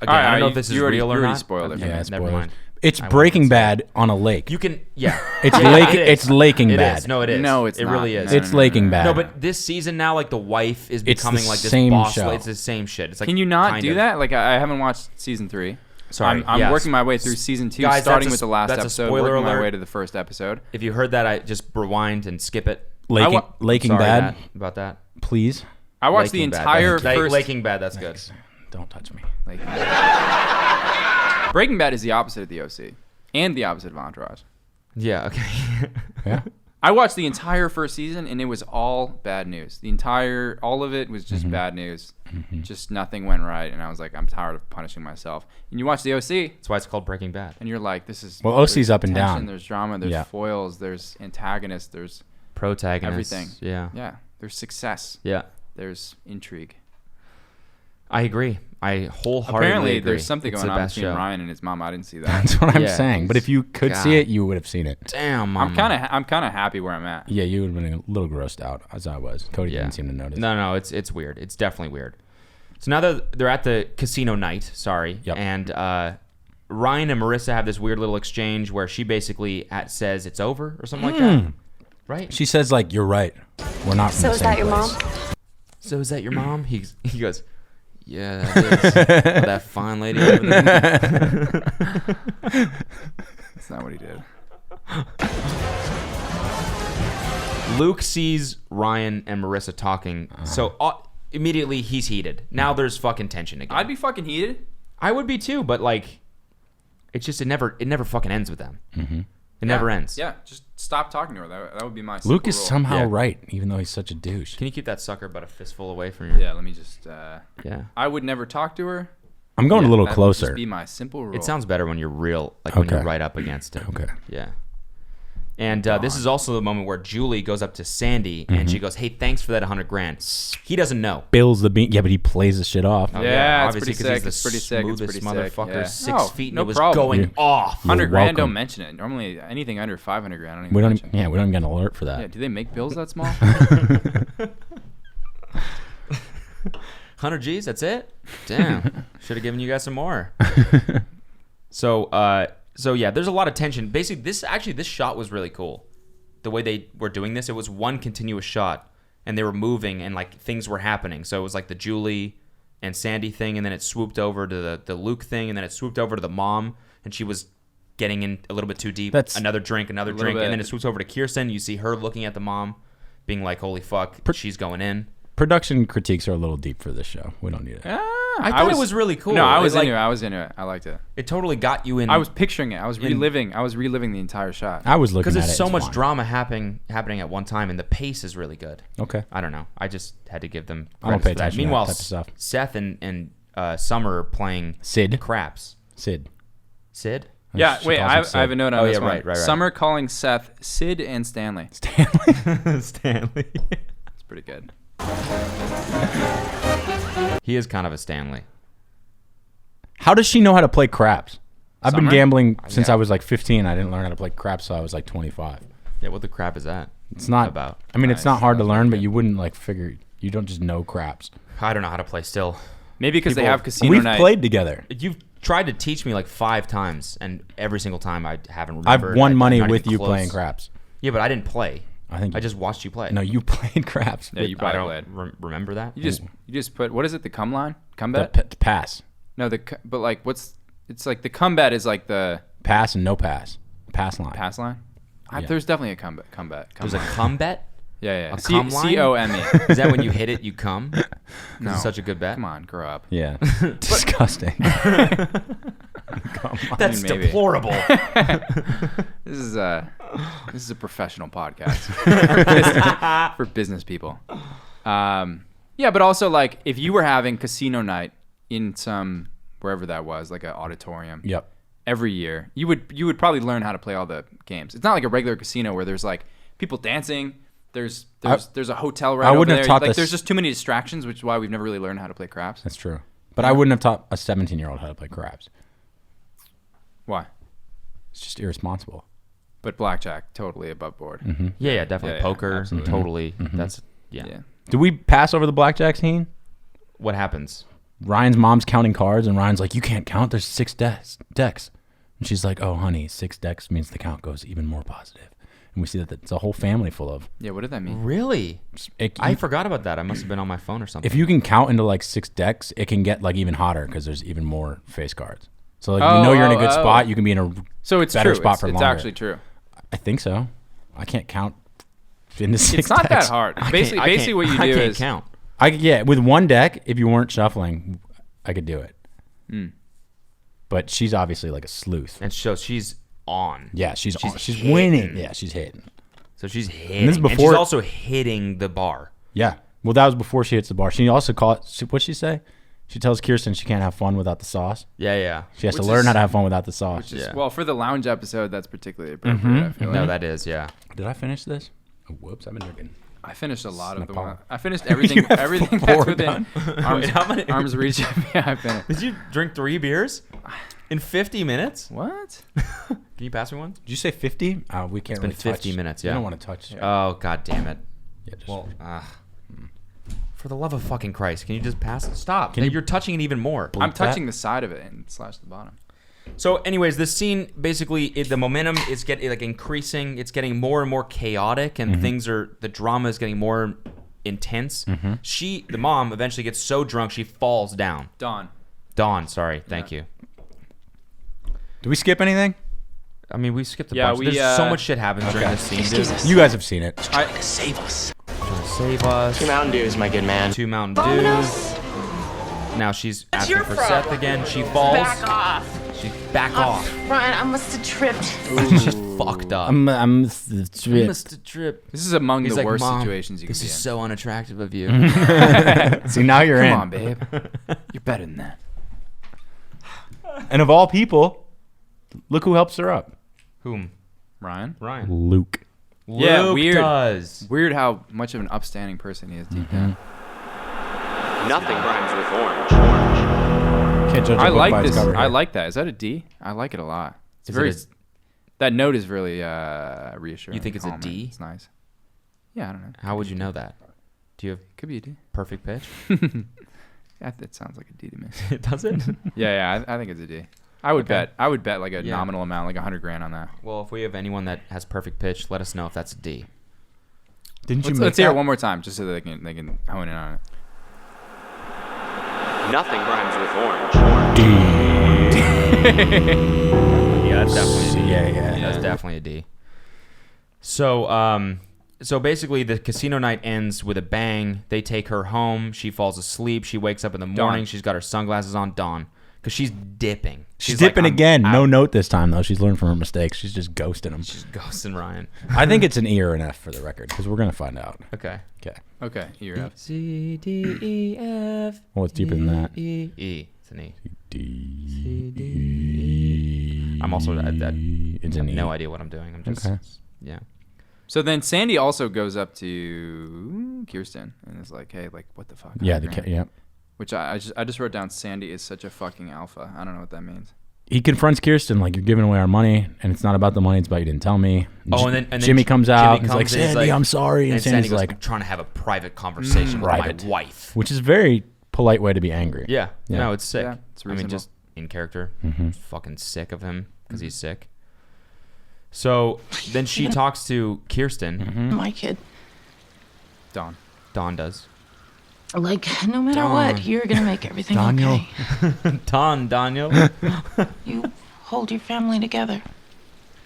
Speaker 2: Again,
Speaker 3: Right,
Speaker 2: I don't know if this is real or not.
Speaker 3: Spoiled it.
Speaker 1: Yeah,
Speaker 2: Never mind.
Speaker 1: It's Breaking Bad on a lake.
Speaker 2: You can, yeah.
Speaker 1: It's It's Laking
Speaker 2: It
Speaker 1: Bad.
Speaker 2: is. No, it is.
Speaker 3: No, it's
Speaker 2: it
Speaker 3: not.
Speaker 2: really is.
Speaker 1: It's Laking Bad.
Speaker 2: No, but this season now, like the wife is becoming
Speaker 1: the
Speaker 2: like this
Speaker 1: same
Speaker 2: boss.
Speaker 1: show.
Speaker 2: It's the same shit. It's like
Speaker 3: Can you not
Speaker 2: kind
Speaker 3: do
Speaker 2: of.
Speaker 3: that? Like I haven't watched season 3.
Speaker 2: Sorry,
Speaker 3: I'm
Speaker 2: yes.
Speaker 3: working my way through season 2,
Speaker 2: Guys,
Speaker 3: starting
Speaker 2: that's
Speaker 3: with the last
Speaker 2: that's
Speaker 3: episode,
Speaker 2: a spoiler
Speaker 3: working my
Speaker 2: alert.
Speaker 3: way to the first episode.
Speaker 2: If you heard that, I just rewind and skip it.
Speaker 1: Laking
Speaker 2: Sorry,
Speaker 1: Bad,
Speaker 2: Matt, about that.
Speaker 1: please.
Speaker 3: I watched the
Speaker 2: Laking Bad.
Speaker 3: entire
Speaker 2: That's-
Speaker 3: first.
Speaker 2: Laking Bad. That's good.
Speaker 1: Don't touch me.
Speaker 3: Breaking Bad is the opposite of the OC, and the opposite of Entourage.
Speaker 2: Yeah. Okay.
Speaker 1: Yeah.
Speaker 3: I watched the entire first season, and it was all bad news. All of it was just bad news. Just nothing went right, and I was like, I'm tired of punishing myself. And you watch the OC.
Speaker 2: That's why it's called Breaking Bad.
Speaker 3: And you're like, this is.
Speaker 1: Well, OC's up and
Speaker 3: tension,
Speaker 1: down.
Speaker 3: There's drama. There's foils. There's antagonists. There's
Speaker 2: Protagonists.
Speaker 3: everything.
Speaker 2: Yeah.
Speaker 3: Yeah. There's success.
Speaker 2: Yeah.
Speaker 3: There's intrigue.
Speaker 2: I agree. I wholeheartedly
Speaker 3: Apparently,
Speaker 2: agree.
Speaker 3: there's something
Speaker 2: It's
Speaker 3: going
Speaker 2: the
Speaker 3: on
Speaker 2: best
Speaker 3: between
Speaker 2: show.
Speaker 3: Ryan and his mom. I didn't see that.
Speaker 1: That's what I'm
Speaker 2: Yeah.
Speaker 1: saying. But if you could see
Speaker 2: God.
Speaker 1: it, you would have seen it.
Speaker 2: Damn, Mama.
Speaker 3: I'm kind of happy where I'm at.
Speaker 1: Yeah, you would have been a little grossed out, as I was. Cody didn't seem to notice.
Speaker 2: No, it's weird. It's definitely weird. So now that they're at the casino night,
Speaker 1: Yep.
Speaker 2: and Ryan and Marissa have this weird little exchange where she basically says it's over or something like that. Right?
Speaker 1: She says, like, you're right. We're not from
Speaker 10: So
Speaker 1: the
Speaker 10: is
Speaker 1: same
Speaker 10: that your
Speaker 1: place.
Speaker 10: mom?
Speaker 2: So is that your mom? He goes, yeah, that is. That fine lady over there.
Speaker 3: That's not what he did.
Speaker 2: Luke sees Ryan and Marissa talking, so immediately he's heated. Now there's fucking tension again.
Speaker 3: I'd be fucking heated.
Speaker 2: I would be too, but like, it's just it never fucking ends with them. It never ends.
Speaker 3: Yeah, just stop talking to her. That would be my.
Speaker 1: Luke is
Speaker 3: simple rule.
Speaker 1: somehow right, even though he's such a douche.
Speaker 2: Can you keep that sucker about a fistful away from your?
Speaker 3: Yeah, let me just.
Speaker 2: Yeah.
Speaker 3: I would never talk to her.
Speaker 1: I'm going a little
Speaker 3: That would
Speaker 1: closer.
Speaker 3: just be my simple rule.
Speaker 2: It sounds better when you're real, like when you're
Speaker 1: Okay.
Speaker 2: right up against it.
Speaker 1: Okay.
Speaker 2: Yeah. And this is also the moment where Julie goes up to Sandy and she goes, "Hey, thanks for that $100,000." He doesn't know.
Speaker 1: Bills the bean. Yeah, but he plays the shit off.
Speaker 2: Oh,
Speaker 3: Yeah, it's
Speaker 2: obviously,
Speaker 3: pretty
Speaker 2: 'cause
Speaker 3: sick.
Speaker 2: he's the
Speaker 3: It's pretty sick. It's
Speaker 2: smoothest
Speaker 3: pretty sick.
Speaker 2: motherfucker.
Speaker 3: Yeah.
Speaker 2: 6 feet, and
Speaker 3: no
Speaker 2: it was
Speaker 3: problem.
Speaker 2: going off.
Speaker 1: You're
Speaker 3: $100,000,
Speaker 1: welcome.
Speaker 3: don't mention it. Normally, anything under $500,000, I don't even
Speaker 1: We don't.
Speaker 3: mention.
Speaker 1: Yeah, we don't even get an alert for that.
Speaker 3: Yeah, do they make bills that small?
Speaker 2: 100 G's, that's it? Damn. Should have given you guys some more. So yeah, there's a lot of tension. Basically, this shot was really cool. The way they were doing this, it was one continuous shot, and they were moving, and like things were happening. So it was like the Julie and Sandy thing, and then it swooped over to the Luke thing, and then it swooped over to the mom, and she was getting in a little bit too deep. Another drink, and then it swoops over to Kirsten. You see her looking at the mom, being like, "Holy fuck, she's going in."
Speaker 1: Production critiques are a little deep for this show. We don't need it.
Speaker 2: I thought it was really cool.
Speaker 3: No, I was
Speaker 2: like,
Speaker 3: into it. I was into it. I liked it.
Speaker 2: It totally got you in.
Speaker 3: I was picturing it. I was reliving the entire shot.
Speaker 1: I was looking at it.
Speaker 2: Because there's so
Speaker 1: it's
Speaker 2: much
Speaker 1: fine.
Speaker 2: drama happening at one time, and the pace is really good.
Speaker 1: Okay.
Speaker 2: I don't know. I just had to give them.
Speaker 1: I don't
Speaker 2: credits
Speaker 1: pay
Speaker 2: for that.
Speaker 1: attention to that
Speaker 2: Meanwhile,
Speaker 1: type of stuff.
Speaker 2: Seth and Summer are playing
Speaker 1: Sid.
Speaker 2: craps.
Speaker 1: Sid.
Speaker 3: Yeah,
Speaker 1: She
Speaker 3: wait.
Speaker 1: calls
Speaker 3: I
Speaker 1: him Sid.
Speaker 3: have a note on
Speaker 2: Oh,
Speaker 3: this
Speaker 2: yeah,
Speaker 3: one.
Speaker 2: right.
Speaker 3: Summer calling Seth Sid and Stanley.
Speaker 2: Stanley.
Speaker 3: It's pretty good.
Speaker 2: He is kind of a Stanley.
Speaker 1: How does she know how to play craps? I've been
Speaker 3: Summer?
Speaker 1: gambling since
Speaker 2: Yeah.
Speaker 1: I was like 15. I didn't learn how to play craps till I was like 25.
Speaker 2: Yeah, what the crap is that?
Speaker 1: It's not
Speaker 2: about.
Speaker 1: I mean, it's
Speaker 3: Nice.
Speaker 1: not hard to
Speaker 3: That's
Speaker 1: learn,
Speaker 3: pretty
Speaker 1: but
Speaker 3: good.
Speaker 1: you wouldn't like figure. You don't just know craps.
Speaker 2: I don't know how to play still.
Speaker 3: Maybe because they
Speaker 2: People-
Speaker 3: have casino
Speaker 1: We've
Speaker 3: night.
Speaker 1: played together.
Speaker 2: You've tried to teach me like 5 times, and every single time I haven't
Speaker 1: I've
Speaker 2: remembered.
Speaker 1: won money
Speaker 2: I'm not
Speaker 1: with
Speaker 2: even
Speaker 1: you
Speaker 2: close.
Speaker 1: playing craps.
Speaker 2: Yeah, but I didn't play.
Speaker 1: I
Speaker 2: just watched you play.
Speaker 1: No, you played craps.
Speaker 3: Yeah, you
Speaker 2: I
Speaker 3: probably
Speaker 2: don't
Speaker 3: played.
Speaker 2: remember that.
Speaker 3: You just put, what is it? The cum line? Cum
Speaker 1: The
Speaker 3: bet?
Speaker 1: pass,
Speaker 3: No, but like it's like the cum bet is like the
Speaker 1: pass, and no pass. Pass line.
Speaker 3: pass line.
Speaker 1: Yeah.
Speaker 3: There's definitely a cum bet.
Speaker 2: There's a cum bet?
Speaker 3: Yeah.
Speaker 2: A cum line?
Speaker 3: COME.
Speaker 2: Is that when you hit it, you cum?
Speaker 3: No.
Speaker 2: It's such a good bet.
Speaker 3: Come on, grow up.
Speaker 1: Yeah. Disgusting.
Speaker 2: That's
Speaker 3: maybe.
Speaker 2: deplorable.
Speaker 3: This is a professional podcast for business people. Yeah, but also like if you were having casino night in some wherever that was, like an auditorium.
Speaker 1: Yep.
Speaker 3: Every year, you would probably learn how to play all the games. It's not like a regular casino where there's like people dancing. There's a hotel right
Speaker 1: I
Speaker 3: over
Speaker 1: wouldn't
Speaker 3: there.
Speaker 1: have taught
Speaker 3: like
Speaker 1: this-
Speaker 3: there's just too many distractions, which is why we've never really learned how to play craps.
Speaker 1: That's true. But I wouldn't have taught a 17-year-old how to play craps.
Speaker 3: Why?
Speaker 1: It's just irresponsible.
Speaker 3: But blackjack, totally above board.
Speaker 1: Mm-hmm.
Speaker 2: Yeah, definitely.
Speaker 3: Yeah,
Speaker 2: Poker,
Speaker 3: absolutely.
Speaker 2: totally.
Speaker 1: Mm-hmm.
Speaker 2: That's, yeah.
Speaker 1: Did we pass over the blackjack scene?
Speaker 2: What happens?
Speaker 1: Ryan's mom's counting cards, and Ryan's like, "You can't count. There's 6 decks." And she's like, "Oh, honey, 6 decks means the count goes even more positive." And we see that it's a whole family full of.
Speaker 3: Yeah, what did that mean?
Speaker 2: Really? I forgot about that. I must have been on my phone or something.
Speaker 1: If you can count into like 6 decks, it can get like even hotter because there's even more face cards. So like you're in a good spot, you can be in a better spot for longer.
Speaker 3: It's actually true.
Speaker 1: I think so. I can't count into 6 decks.
Speaker 3: It's not that hard. Basically what you do is
Speaker 2: count.
Speaker 1: With one deck, if you weren't shuffling, I could do it. But she's obviously like a sleuth.
Speaker 2: And so she's on.
Speaker 1: Yeah, she's on. She's winning. Yeah, she's hitting.
Speaker 2: So she's hitting.
Speaker 1: And
Speaker 2: she's also hitting the bar.
Speaker 1: Yeah. Well, that was before she hits the bar. She also what'd she say? She tells Kirsten she can't have fun without the sauce.
Speaker 2: Yeah.
Speaker 1: She has to learn how to have fun without the sauce.
Speaker 3: Well, for the lounge episode, that's particularly appropriate. I feel like.
Speaker 2: No, that is, yeah.
Speaker 1: Did I finish this? Oh, whoops, I've been drinking.
Speaker 3: I finished a lot of the one. I finished everything that's within arm's reach. Yeah, I finished.
Speaker 2: Did you drink 3 beers in 50 minutes?
Speaker 3: What?
Speaker 2: Can you pass me one?
Speaker 1: Did you say 50? We can't.
Speaker 2: It's been 50
Speaker 1: touch.
Speaker 2: minutes. Yeah.
Speaker 1: You don't want to touch.
Speaker 2: Oh, god damn it.
Speaker 1: Yeah.
Speaker 2: Well, for the love of fucking Christ, can you just pass it? Stop. You're touching it even more.
Speaker 3: I'm touching the side of it and slash the bottom.
Speaker 2: So, anyways, this scene basically the momentum is getting increasing. It's getting more and more chaotic, and the drama is getting more intense. The mom, eventually gets so drunk she falls down. Dawn. Sorry, thank you.
Speaker 1: Do we skip anything?
Speaker 2: I mean, we skipped a bunch. There's so much shit happens during this scene.
Speaker 7: Excuse us.
Speaker 1: You guys have seen it.
Speaker 7: He's trying to save us.
Speaker 2: Save us.
Speaker 7: 2 Mountain Dews, my good man.
Speaker 2: 2 Mountain Dews. Now she's asking for Seth again. She falls.
Speaker 10: Back off.
Speaker 2: She's back off.
Speaker 10: Ryan, I must have tripped.
Speaker 2: She's fucked up.
Speaker 1: I must
Speaker 2: have tripped.
Speaker 3: This is among the worst
Speaker 2: Mom,
Speaker 3: situations you can be in.
Speaker 2: This is so unattractive of you.
Speaker 1: See, now you're in.
Speaker 3: Come on, babe. You're better than that.
Speaker 1: And of all people, look who helps her up.
Speaker 2: Whom?
Speaker 3: Ryan.
Speaker 1: Luke.
Speaker 3: Yeah,
Speaker 2: Luke
Speaker 3: weird.
Speaker 2: Does.
Speaker 3: Weird how much of an upstanding person he is deep down.
Speaker 4: Nothing rhymes with orange.
Speaker 1: Can't judge a
Speaker 3: I
Speaker 1: book
Speaker 3: like
Speaker 1: by its
Speaker 3: this.
Speaker 1: cover
Speaker 3: I
Speaker 1: here.
Speaker 3: like that. Is that a D? I like it a lot. It's
Speaker 2: Is
Speaker 3: very.
Speaker 2: it
Speaker 3: That note is really reassuring.
Speaker 2: You think it's a
Speaker 3: calming.
Speaker 2: D?
Speaker 3: It's nice. Yeah, I don't know.
Speaker 2: How would you know that? Do you have
Speaker 3: Could be a D.
Speaker 2: perfect pitch?
Speaker 3: Yeah, it sounds like a D to me.
Speaker 2: Does it?
Speaker 3: Yeah, I think it's a D. I would
Speaker 2: Okay.
Speaker 3: bet. I would bet like a nominal amount, like $100,000 on that.
Speaker 2: Well, if we have anyone that has perfect pitch, let us know if that's a D.
Speaker 1: Didn't you
Speaker 3: Let's hear it one more time, just so they can hone in on it.
Speaker 4: Nothing rhymes with orange.
Speaker 2: Yeah, that's definitely a D.
Speaker 1: Yeah.
Speaker 2: That's definitely a D. So basically the casino night ends with a bang. They take her home. She falls asleep. She wakes up in the morning.
Speaker 3: Dawn.
Speaker 2: She's got her sunglasses on. Dawn. Because she's dipping.
Speaker 1: She's dipping
Speaker 2: like,
Speaker 1: again. No
Speaker 2: out.
Speaker 1: note this time, though. She's learned from her mistakes. She's just ghosting him.
Speaker 2: She's ghosting Ryan.
Speaker 1: I think it's an E or an F for the record, because we're going to find out.
Speaker 2: Okay.
Speaker 3: Okay, you're up.
Speaker 2: C, D, E, F.
Speaker 1: Well, it's deeper than that.
Speaker 2: E. It's an E.
Speaker 1: D.
Speaker 2: I'm also I
Speaker 1: It's
Speaker 2: have
Speaker 1: an E.
Speaker 2: no idea what I'm doing. I'm just
Speaker 1: Okay.
Speaker 2: yeah.
Speaker 3: So then Sandy also goes up to Kirsten and is like, "Hey, like, what the fuck?"
Speaker 1: Yeah,
Speaker 3: $100,000.
Speaker 1: yeah.
Speaker 3: Which I just wrote down. Sandy is such a fucking alpha. I don't know what that means.
Speaker 1: He confronts Kirsten like, "You're giving away our money, and it's not about the money. It's about you didn't tell me."
Speaker 2: And then
Speaker 1: Jimmy comes out. And he's like,
Speaker 2: and he's
Speaker 1: "Sandy, I'm sorry." And
Speaker 2: And Sandy
Speaker 1: Sandy's
Speaker 2: goes,
Speaker 1: like,
Speaker 2: "I'm trying to have a private conversation with
Speaker 1: private.
Speaker 2: my wife."
Speaker 1: which is a very polite way to be angry.
Speaker 2: Yeah. No, it's sick.
Speaker 3: Yeah, it's
Speaker 2: I mean,
Speaker 3: reasonable.
Speaker 2: just in character. Fucking sick of him because he's sick. So then she talks to Kirsten.
Speaker 10: My kid.
Speaker 3: Dawn.
Speaker 2: Dawn does.
Speaker 10: Like, no matter what, you're gonna make everything
Speaker 1: Daniel.
Speaker 10: okay.
Speaker 2: Daniel.
Speaker 10: You hold your family together.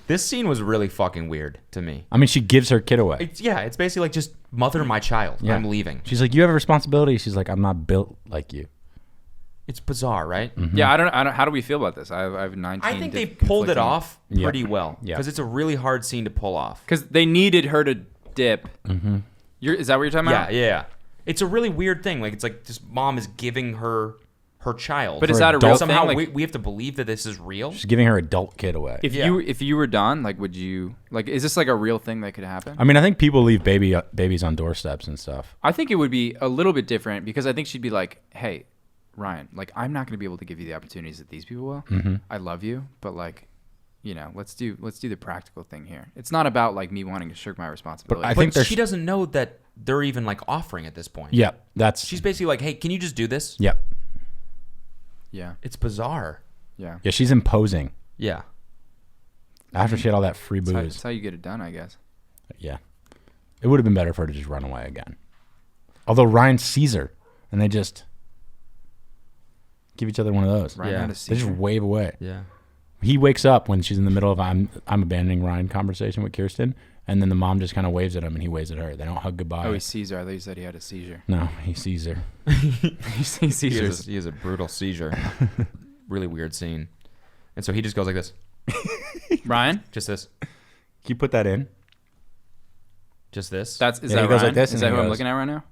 Speaker 2: This scene was really fucking weird to me.
Speaker 1: I mean, she gives her kid away.
Speaker 2: It's basically like just mother my child.
Speaker 1: Yeah.
Speaker 2: I'm leaving.
Speaker 1: She's like, "You have a responsibility." She's like, "I'm not built like you."
Speaker 2: It's bizarre, right?
Speaker 3: Yeah, I don't. How do we feel about this? I have 19.
Speaker 2: I think they pulled it
Speaker 3: conflicting-
Speaker 2: off pretty well
Speaker 1: Yeah.
Speaker 2: because it's a really hard scene to pull off.
Speaker 3: Because they needed her to dip. Is that what you're talking about?
Speaker 2: Yeah. It's a really weird thing. Like it's like this mom is giving her child.
Speaker 3: But is that a real
Speaker 2: somehow
Speaker 3: thing? Like,
Speaker 2: we have to believe that this is real?
Speaker 1: She's giving her adult kid away.
Speaker 3: if you were Dawn, like, would you like? Is this like a real thing that could happen?
Speaker 1: I mean, I think people leave babies on doorsteps and stuff.
Speaker 3: I think it would be a little bit different because I think she'd be like, "Hey, Ryan, like, I'm not going to be able to give you the opportunities that these people will. I love you, but like, you know, let's do the practical thing here. It's not about like me wanting to shirk my responsibility."
Speaker 1: I think
Speaker 2: But she doesn't know that they're even like offering at this point.
Speaker 1: Yep,
Speaker 2: she's basically like, hey, can you just do this?
Speaker 1: Yep.
Speaker 3: Yeah.
Speaker 2: It's bizarre.
Speaker 3: Yeah.
Speaker 1: Yeah, she's imposing.
Speaker 2: Yeah.
Speaker 1: After she had all that free booze.
Speaker 3: That's how you get it done, I guess.
Speaker 1: Yeah. It would have been better for her to just run away again. Although Ryan sees her, and they just give each other one of those.
Speaker 3: Ryan had a
Speaker 1: They just
Speaker 3: seizure?
Speaker 1: wave away.
Speaker 2: Yeah.
Speaker 1: He wakes up when she's in the middle of I'm abandoning Ryan conversation with Kirsten, and then the mom just kind of waves at him, and he waves at her. They don't hug goodbye.
Speaker 3: Oh, he sees her. I thought you said he had a seizure.
Speaker 1: No, he sees her.
Speaker 3: He sees seizures.
Speaker 2: He has a brutal seizure. Really weird scene. And so he just goes like this.
Speaker 3: Ryan?
Speaker 2: Just this.
Speaker 1: Can you put that in?
Speaker 2: Just this.
Speaker 3: Is
Speaker 1: Yeah,
Speaker 3: that
Speaker 1: he goes
Speaker 3: Ryan?
Speaker 1: like this,
Speaker 3: Is
Speaker 1: and
Speaker 3: that
Speaker 1: he
Speaker 3: who I'm
Speaker 1: goes-
Speaker 3: looking at right now?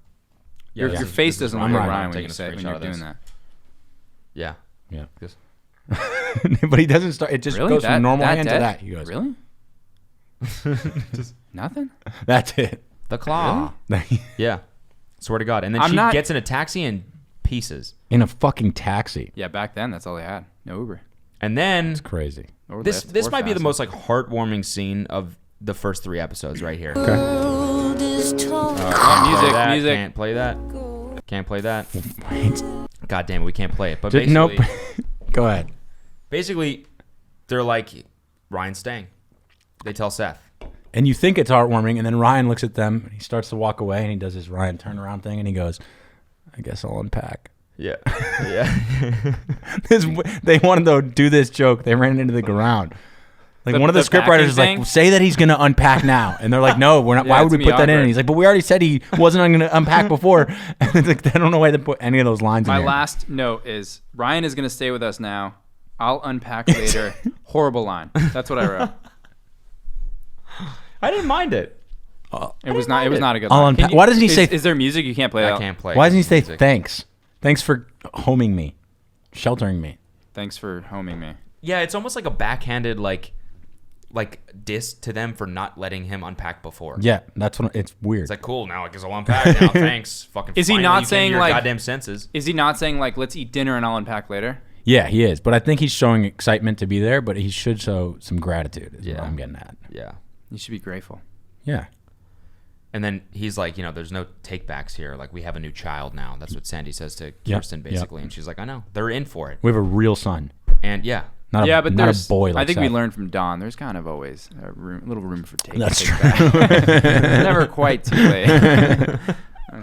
Speaker 2: Yeah,
Speaker 3: Your
Speaker 2: this
Speaker 3: face
Speaker 2: is
Speaker 3: doesn't
Speaker 2: Ryan.
Speaker 3: look like
Speaker 1: I'm
Speaker 3: Ryan
Speaker 2: I'm
Speaker 3: when
Speaker 2: taking a
Speaker 3: you're
Speaker 2: screenshot of
Speaker 3: doing
Speaker 2: this.
Speaker 3: that.
Speaker 2: Yeah.
Speaker 1: Yeah.
Speaker 2: This.
Speaker 1: But he doesn't start. It just
Speaker 3: Really?
Speaker 1: goes from normal hand to
Speaker 3: dead?
Speaker 1: that. He goes,
Speaker 3: Really? Nothing?
Speaker 1: That's it.
Speaker 2: The claw. Yeah. Swear to God. And then
Speaker 3: I'm
Speaker 2: she
Speaker 3: not-
Speaker 2: gets in a taxi and pieces.
Speaker 1: In a fucking taxi.
Speaker 3: Yeah, back then, that's all they had. No Uber.
Speaker 2: And then
Speaker 1: It's crazy.
Speaker 3: Or
Speaker 2: this
Speaker 3: Lyft,
Speaker 2: this
Speaker 3: or
Speaker 2: might be the
Speaker 3: Fast.
Speaker 2: most like heartwarming scene of the first 3 episodes right here.
Speaker 1: Okay.
Speaker 3: Music.
Speaker 2: Can't play that. Can't play that.
Speaker 1: Wait.
Speaker 2: God damn it, we can't play it. But
Speaker 1: Just-
Speaker 2: basically,
Speaker 1: nope. Go ahead.
Speaker 2: basically, they're like, Ryan's staying. They tell Seth.
Speaker 1: And you think it's heartwarming, and then Ryan looks at them, and he starts to walk away, and he does his Ryan turnaround thing, and he goes, I guess I'll unpack.
Speaker 2: Yeah. Yeah.
Speaker 1: They wanted to do this joke. They ran into the ground. Like one of the scriptwriters
Speaker 3: packing
Speaker 1: is like,
Speaker 3: thing?
Speaker 1: say that he's going to unpack now. And they're like, no, we're not.
Speaker 3: Yeah,
Speaker 1: Why would
Speaker 3: it's
Speaker 1: we put
Speaker 3: gonna be
Speaker 1: that in? And
Speaker 3: awkward.
Speaker 1: he's like, but we already said he wasn't going to unpack before. And it's like, they don't know why they put any of those lines
Speaker 3: My
Speaker 1: in there.
Speaker 3: last note is Ryan is going to stay with us now. I'll unpack later. Horrible line. That's what I wrote.
Speaker 2: I didn't mind it.
Speaker 3: It was not a good
Speaker 1: I'll
Speaker 3: line.
Speaker 1: unpack- why doesn't he say-
Speaker 3: Is there music you can't play?
Speaker 2: I
Speaker 3: that?
Speaker 2: can't play.
Speaker 1: Why doesn't he say
Speaker 2: music.
Speaker 1: thanks? Thanks for homing me, sheltering me.
Speaker 3: Thanks for homing me.
Speaker 2: Yeah, it's almost like a backhanded like diss to them for not letting him unpack before.
Speaker 1: Yeah, that's what it's weird.
Speaker 2: It's like, cool, now I guess I'll unpack now. Thanks. Fucking
Speaker 3: Is he
Speaker 2: finally
Speaker 3: not
Speaker 2: you came to
Speaker 3: saying,
Speaker 2: your
Speaker 3: like-
Speaker 2: goddamn senses?
Speaker 3: Is he not saying like let's eat dinner and I'll unpack later?
Speaker 1: Yeah, he is. But I think he's showing excitement to be there, but he should show some gratitude is what I'm getting at.
Speaker 2: Yeah.
Speaker 3: You should be grateful.
Speaker 1: Yeah.
Speaker 2: And then he's like, there's no takebacks here. Like, we have a new child now. That's what Sandy says to
Speaker 1: Yep,
Speaker 2: Kirsten, basically. And she's like, I know. They're in for it.
Speaker 1: We have a real son.
Speaker 2: And yeah.
Speaker 1: Not
Speaker 3: Yeah,
Speaker 1: a,
Speaker 3: but
Speaker 1: not
Speaker 3: there's
Speaker 1: a boy like
Speaker 3: I think we
Speaker 1: Seth.
Speaker 3: learned from Don. There's kind of always a little room for take.
Speaker 1: That's
Speaker 3: take
Speaker 1: true.
Speaker 3: back. Never quite too late.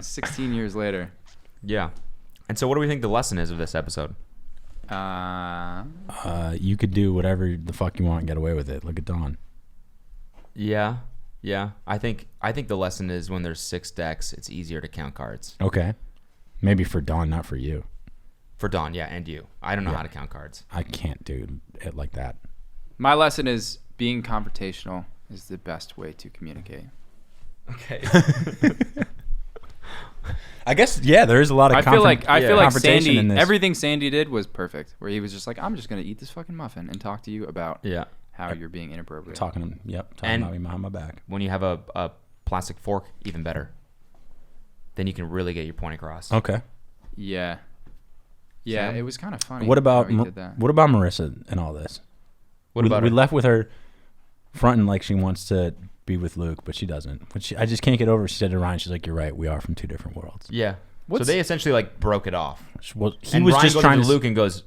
Speaker 3: 16 years later.
Speaker 2: Yeah. And so what do we think the lesson is of this episode?
Speaker 1: You could do whatever the fuck you want and get away with it. Look at Dawn.
Speaker 2: Yeah. Yeah. I think the lesson is when there's 6 decks, it's easier to count cards.
Speaker 1: Okay. Maybe for Dawn, not for you.
Speaker 2: For Dawn, yeah, and you. I don't know how to count cards.
Speaker 1: I can't do it like that.
Speaker 3: My lesson is being confrontational is the best way to communicate.
Speaker 2: Okay.
Speaker 1: I guess, yeah, there is a lot of
Speaker 3: I feel like
Speaker 1: confrontation
Speaker 3: Sandy,
Speaker 1: in this.
Speaker 3: everything Sandy did was perfect. Where he was just like, I'm just going to eat this fucking muffin and talk to you about how you're being inappropriate.
Speaker 1: Talking
Speaker 2: And
Speaker 1: about me behind my back.
Speaker 2: When you have a plastic fork, even better. Then you can really get your point across.
Speaker 1: Okay.
Speaker 3: Yeah. Yeah,
Speaker 2: Sam?
Speaker 3: it was kind of funny.
Speaker 1: What about
Speaker 3: how he did that.
Speaker 1: what about Marissa and all this?
Speaker 2: What about
Speaker 1: we
Speaker 2: her?
Speaker 1: left with her fronting like she wants to be with Luke, but she doesn't. But I just can't get over. She said to Ryan, she's like, "You're right. We are from 2 different worlds."
Speaker 2: Yeah. So they essentially like broke it off.
Speaker 1: Well, he
Speaker 2: and
Speaker 1: was
Speaker 2: Ryan
Speaker 1: just
Speaker 2: goes
Speaker 1: trying
Speaker 2: to
Speaker 1: to
Speaker 2: Luke and goes,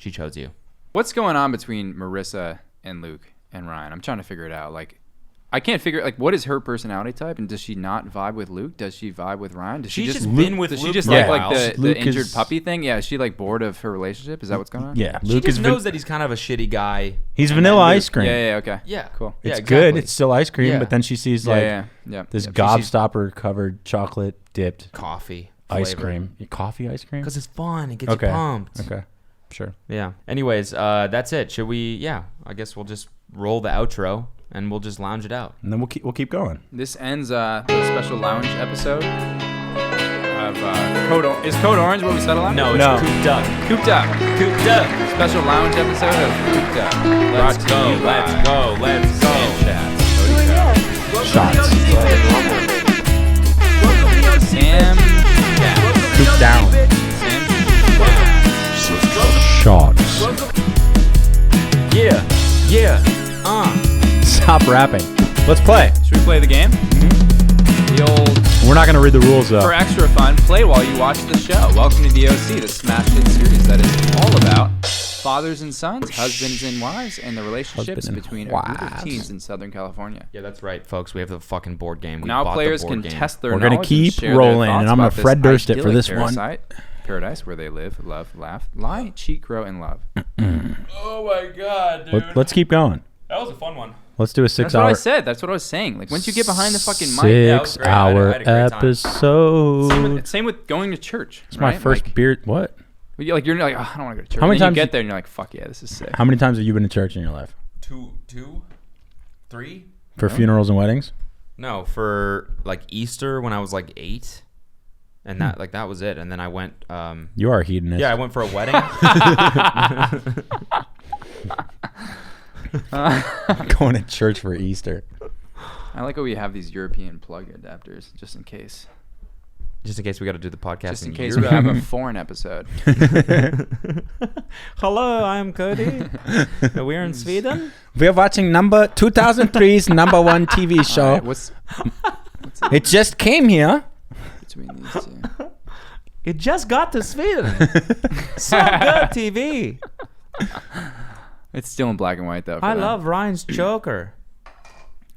Speaker 2: "She chose you."
Speaker 3: What's going on between Marissa and Luke and Ryan? I'm trying to figure it out. Like, I can't figure like what is her personality type, and does she not vibe with Luke? Does she vibe with Ryan? Does
Speaker 2: She's
Speaker 3: she
Speaker 2: just been with
Speaker 3: does
Speaker 2: Luke
Speaker 3: she just
Speaker 2: for a
Speaker 3: like
Speaker 2: while.
Speaker 3: the
Speaker 1: Luke
Speaker 3: injured
Speaker 1: is-
Speaker 3: puppy thing? Yeah, is she like bored of her relationship? Is that what's going on?
Speaker 1: Yeah,
Speaker 2: She
Speaker 1: Luke
Speaker 2: just
Speaker 1: is
Speaker 2: knows that he's kind of a shitty guy.
Speaker 1: He's
Speaker 2: and
Speaker 1: vanilla
Speaker 2: then Luke-
Speaker 1: ice cream.
Speaker 3: Yeah, yeah, okay.
Speaker 2: Yeah.
Speaker 3: Cool.
Speaker 2: Yeah,
Speaker 1: It's
Speaker 2: exactly.
Speaker 1: good. It's still ice cream,
Speaker 2: Yeah.
Speaker 1: but then she sees
Speaker 3: Yeah,
Speaker 1: like
Speaker 3: yeah.
Speaker 1: this
Speaker 3: Yep.
Speaker 1: gobstopper covered chocolate dipped
Speaker 2: Coffee.
Speaker 1: ice
Speaker 2: flavor.
Speaker 1: cream. Coffee ice cream?
Speaker 2: Because it's fun. It gets you pumped.
Speaker 1: Okay. Sure.
Speaker 2: Yeah. Anyways, that's it. Should we? Yeah. I guess we'll just roll the outro and we'll just lounge it out.
Speaker 1: And then we'll keep going.
Speaker 3: This ends the special lounge episode of Code. Is Code Orange what we settle on?
Speaker 2: No, it's
Speaker 1: No.
Speaker 2: Cooped Up.
Speaker 3: Cooped Up.
Speaker 2: Cooped Up.
Speaker 3: Special lounge episode of Cooped Up.
Speaker 2: Let's
Speaker 3: Brought to
Speaker 2: go.
Speaker 3: you by
Speaker 2: Let's go. Let's go.
Speaker 3: Sam Chats.
Speaker 1: Shots.
Speaker 3: Sam Chats.
Speaker 1: Coop down. Shots.
Speaker 2: Yeah. Yeah.
Speaker 1: Stop rapping. Let's play.
Speaker 3: Should we play the game? The old.
Speaker 1: We're not gonna read the rules though.
Speaker 3: For extra fun, play while you watch the show. Welcome to the OC, the smash hit series that is all about fathers and sons, husbands and wives, and the relationships between a group of teens in Southern California.
Speaker 2: Yeah, that's right, folks. We have the fucking board game. We
Speaker 3: Now
Speaker 2: bought
Speaker 3: players
Speaker 2: the board
Speaker 3: can
Speaker 2: game.
Speaker 3: test their
Speaker 1: We're
Speaker 3: knowledge
Speaker 1: gonna keep
Speaker 3: and share
Speaker 1: rolling,
Speaker 3: their
Speaker 1: and
Speaker 3: thoughts
Speaker 1: I'm gonna
Speaker 3: about
Speaker 1: Fred
Speaker 3: this
Speaker 1: Durst it for
Speaker 3: idyllic
Speaker 1: this one.
Speaker 3: paradise where they live, love, laugh, lie, cheat, grow, and love.
Speaker 2: Oh my god, dude.
Speaker 1: Let's keep going.
Speaker 2: That was a fun one.
Speaker 1: Let's do a 6
Speaker 3: That's
Speaker 1: hour.
Speaker 3: what I said. That's what I was saying. Like once you get behind the fucking mic,
Speaker 2: Yeah, it was
Speaker 1: 6
Speaker 2: great. I
Speaker 1: hour
Speaker 2: had a great time.
Speaker 1: episode.
Speaker 3: Same with going to church.
Speaker 1: It's my first beer. What?
Speaker 3: You're like, oh, I don't want to go to church.
Speaker 1: How many
Speaker 3: and then
Speaker 1: times
Speaker 3: you get there and you're like, fuck yeah, this is sick.
Speaker 1: How many times have you been to church in your life?
Speaker 2: Two, 3?
Speaker 1: For funerals and weddings?
Speaker 2: No, for like Easter when I was like 8, and that that was it. And then I went.
Speaker 1: You are a hedonist.
Speaker 2: Yeah, I went for a wedding.
Speaker 1: Going to church for Easter.
Speaker 3: I like how we have these European plug adapters just in case.
Speaker 2: Just in case we got to do the podcast.
Speaker 3: Just in case we have a foreign episode.
Speaker 2: Hello, I'm Cody. We're in Sweden.
Speaker 1: We're watching 2003's number one TV show.
Speaker 3: Right, what's
Speaker 1: it just came here.
Speaker 3: Between these two.
Speaker 2: It just got to Sweden. So good TV.
Speaker 3: It's still in black and white though.
Speaker 2: I love Ryan's Joker.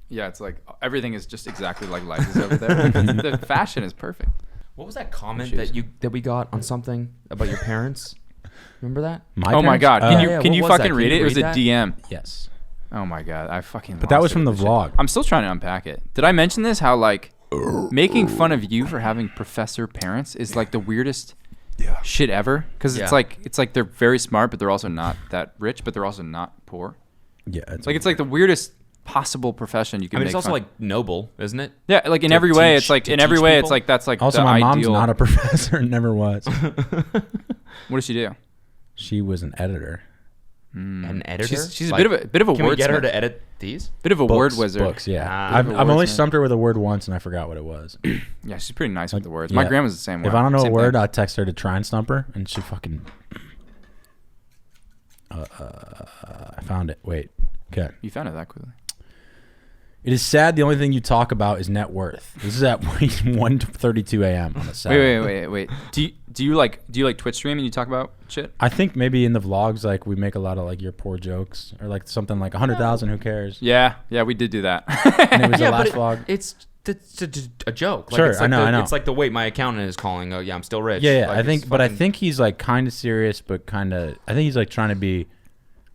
Speaker 3: Yeah, it's like everything is just exactly like life is over there. The fashion is perfect.
Speaker 2: What was that comment that we got on something about your parents? Remember that?
Speaker 3: Oh my god! Can you
Speaker 2: what was
Speaker 3: fucking
Speaker 2: that?
Speaker 3: read
Speaker 2: Can
Speaker 3: it?
Speaker 2: you
Speaker 3: It was a
Speaker 2: read that?
Speaker 3: DM.
Speaker 1: Yes.
Speaker 3: Oh my god! I fucking.
Speaker 1: But that was
Speaker 3: lost
Speaker 1: from
Speaker 3: it.
Speaker 1: the vlog.
Speaker 3: I'm still trying to unpack it. Did I mention this? How like making fun of you for having professor parents is like the weirdest shit ever. Because it's like they're very smart, but they're also not that rich, but they're also not poor.
Speaker 1: Yeah.
Speaker 3: It's like the weirdest possible profession you can.
Speaker 2: I mean,
Speaker 3: make
Speaker 2: it's also
Speaker 3: fun.
Speaker 2: like noble, isn't it?
Speaker 3: Yeah, like in
Speaker 2: To
Speaker 3: every way,
Speaker 2: teach-
Speaker 3: it's like
Speaker 2: to
Speaker 3: in every
Speaker 2: teach
Speaker 3: way,
Speaker 2: people?
Speaker 3: it's like that's like
Speaker 1: Also,
Speaker 3: the
Speaker 1: my mom's
Speaker 3: ideal.
Speaker 1: not a professor and never was.
Speaker 3: What does she do?
Speaker 1: She was an editor.
Speaker 2: An editor?
Speaker 3: She's a bit of a
Speaker 2: Can we get her
Speaker 3: wordsmith.
Speaker 2: to edit these?
Speaker 3: Bit of a word wizard.
Speaker 1: Books, yeah.
Speaker 2: Ah.
Speaker 1: I've only
Speaker 3: wordsmith.
Speaker 1: stumped her with a word once and I forgot what it was.
Speaker 3: Yeah, she's pretty nice with the words.
Speaker 1: Yeah.
Speaker 3: My grandma's the same way.
Speaker 1: If I don't know a
Speaker 3: Same
Speaker 1: word,
Speaker 3: thing.
Speaker 1: I text her to try and stump her, and she fucking. I found it. Wait. Okay.
Speaker 3: You found it that quickly.
Speaker 1: It is sad the only thing you talk about is net worth. This is at 1:32 a.m. on a Saturday.
Speaker 3: Wait. Do you like Twitch stream and you talk about shit?
Speaker 1: I think maybe in the vlogs, like we make a lot of like your poor jokes or like something like 100,000. Who cares?
Speaker 3: Yeah, we did do that.
Speaker 1: And it was the last vlog.
Speaker 2: It's a joke. Like,
Speaker 1: Sure,
Speaker 2: it's like
Speaker 1: I know.
Speaker 2: It's like the wait, my accountant is calling. Oh yeah, I'm still rich.
Speaker 1: Yeah.
Speaker 2: Like,
Speaker 1: I think,
Speaker 2: it's
Speaker 1: but I
Speaker 2: fucking-
Speaker 1: think he's like kind of serious, but kind of. I think he's like trying to be,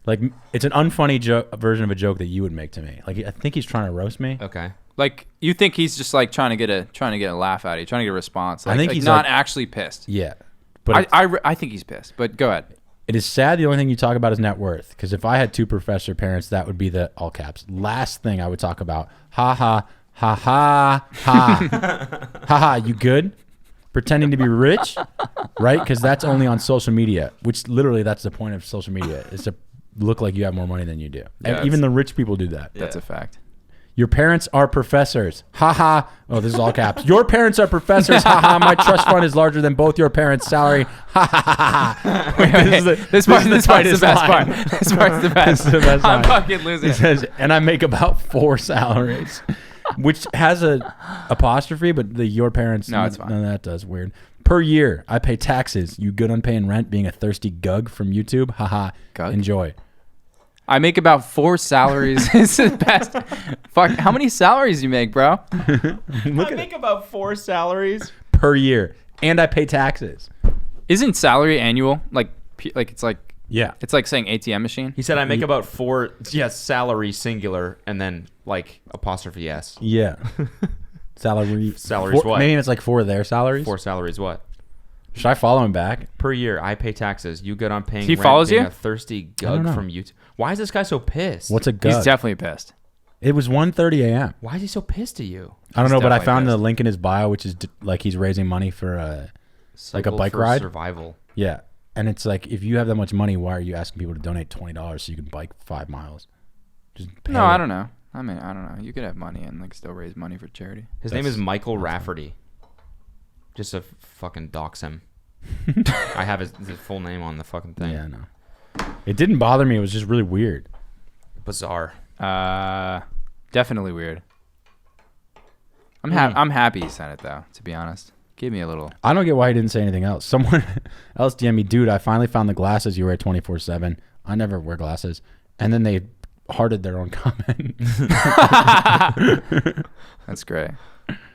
Speaker 1: like it's an unfunny joke version of a joke that you would make to me. Like I think he's trying to roast me.
Speaker 2: Okay.
Speaker 3: Like you think he's just like trying to get a laugh out of you, trying to get a response. Like,
Speaker 1: I think
Speaker 3: like
Speaker 1: he's
Speaker 3: not
Speaker 1: like-
Speaker 3: actually pissed.
Speaker 1: Yeah, but
Speaker 3: I think he's pissed. But go ahead.
Speaker 1: it is sad the only thing you talk about is net worth. Because if I had two professor parents, that would be the all caps last thing I would talk about. Ha ha ha ha ha ha ha. You good? Pretending to be rich, right? Because that's only on social media. Which literally that's the point of social media is to look like you have more money than you do.
Speaker 3: Yeah,
Speaker 1: And even the rich people do that.
Speaker 3: That's a fact.
Speaker 1: Your parents are professors. Ha ha. Oh, this is all caps. Your parents are professors. Ha ha. My trust fund is larger than both your parents' salary. Ha ha ha ha.
Speaker 3: This part's the best part. This part's the best.
Speaker 1: This is the best
Speaker 3: I'm
Speaker 1: line.
Speaker 3: fucking losing.
Speaker 1: It says, and I make about 4 salaries, which has a apostrophe, but the your parents.
Speaker 3: No, it's fine.
Speaker 1: No, that does weird. Per year, I pay taxes. You good on paying rent? Being a thirsty gug from YouTube? Ha ha. Enjoy.
Speaker 3: I make about 4 salaries. It's the best. Fuck, how many salaries you make, bro?
Speaker 2: I make about 4 salaries
Speaker 1: per year, and I pay taxes.
Speaker 3: Isn't salary annual? Like it's like
Speaker 1: yeah,
Speaker 3: it's like saying ATM machine.
Speaker 2: He said I make about 4 salary singular and then like apostrophe s.
Speaker 1: Yeah. Salaries
Speaker 2: what?
Speaker 1: Maybe it's like 4 of their salaries.
Speaker 2: 4 salaries what?
Speaker 1: Should I follow him back?
Speaker 2: Per year, I pay taxes. You good on paying
Speaker 3: He
Speaker 2: rent,
Speaker 3: follows
Speaker 2: being
Speaker 3: you?
Speaker 2: a thirsty
Speaker 1: I don't
Speaker 2: gug
Speaker 1: know.
Speaker 2: from YouTube. Why is this guy so pissed?
Speaker 1: What's a gug?
Speaker 3: He's definitely pissed.
Speaker 1: It was 1:30 a.m.
Speaker 2: Why is he so pissed at you?
Speaker 1: I don't
Speaker 2: He's
Speaker 1: know, but I
Speaker 2: definitely
Speaker 1: found the
Speaker 2: pissed.
Speaker 1: link in his bio, which is like he's raising money for like a
Speaker 2: Cycle
Speaker 1: bike
Speaker 2: for
Speaker 1: ride.
Speaker 2: survival.
Speaker 1: Yeah, and it's like if you have that much money, why are you asking people to donate $20 so you can bike 5 miles? Just pay
Speaker 3: No,
Speaker 1: it.
Speaker 3: I don't know. I mean, I don't know. You could have money and like still raise money for charity.
Speaker 2: His name is Michael Rafferty. Just to fucking dox him. I have his full name on the fucking thing.
Speaker 1: Yeah, no. It didn't bother me. It was just really weird.
Speaker 2: Bizarre.
Speaker 3: Definitely weird. I'm happy he sent it though. To be honest, give me a little.
Speaker 1: I don't get why he didn't say anything else. Someone else DM me, dude. I finally found the glasses you wear 24/7. I never wear glasses, and then they hearted their own comment.
Speaker 3: That's great.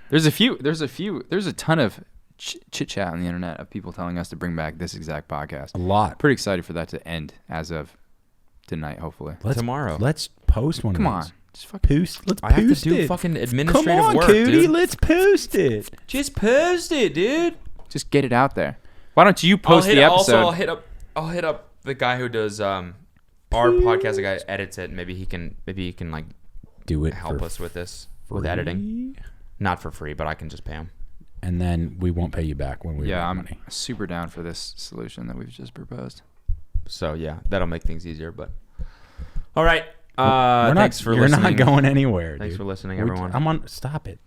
Speaker 3: There's a ton of chit chat on the internet of people telling us to bring back this exact podcast.
Speaker 1: A lot.
Speaker 3: Pretty excited for that to end as of tonight, hopefully.
Speaker 2: Tomorrow.
Speaker 1: Let's post one.
Speaker 3: Come
Speaker 1: of
Speaker 3: on.
Speaker 1: these. Just fucking post. Let's
Speaker 2: I have
Speaker 1: post
Speaker 2: to do
Speaker 1: it.
Speaker 2: fucking administrative
Speaker 1: Come on,
Speaker 2: work,
Speaker 1: Cody.
Speaker 2: dude.
Speaker 1: Let's post it.
Speaker 2: Just post it, dude.
Speaker 3: Just get it out there. Why don't you post the episode?
Speaker 2: Also, I'll hit up the guy who does our podcast. The guy who edits it. Maybe he can like
Speaker 1: do it.
Speaker 2: Help us with this with editing. Not for free, but I can just pay him.
Speaker 1: And then we won't pay you back when we make
Speaker 3: I'm
Speaker 1: money.
Speaker 3: super down for this solution that we've just proposed.
Speaker 2: So yeah, that'll make things easier. But all right.
Speaker 1: Thanks for listening. You're not going anywhere.
Speaker 2: Thanks
Speaker 1: dude.
Speaker 2: for listening, everyone.
Speaker 1: I'm on. Stop it.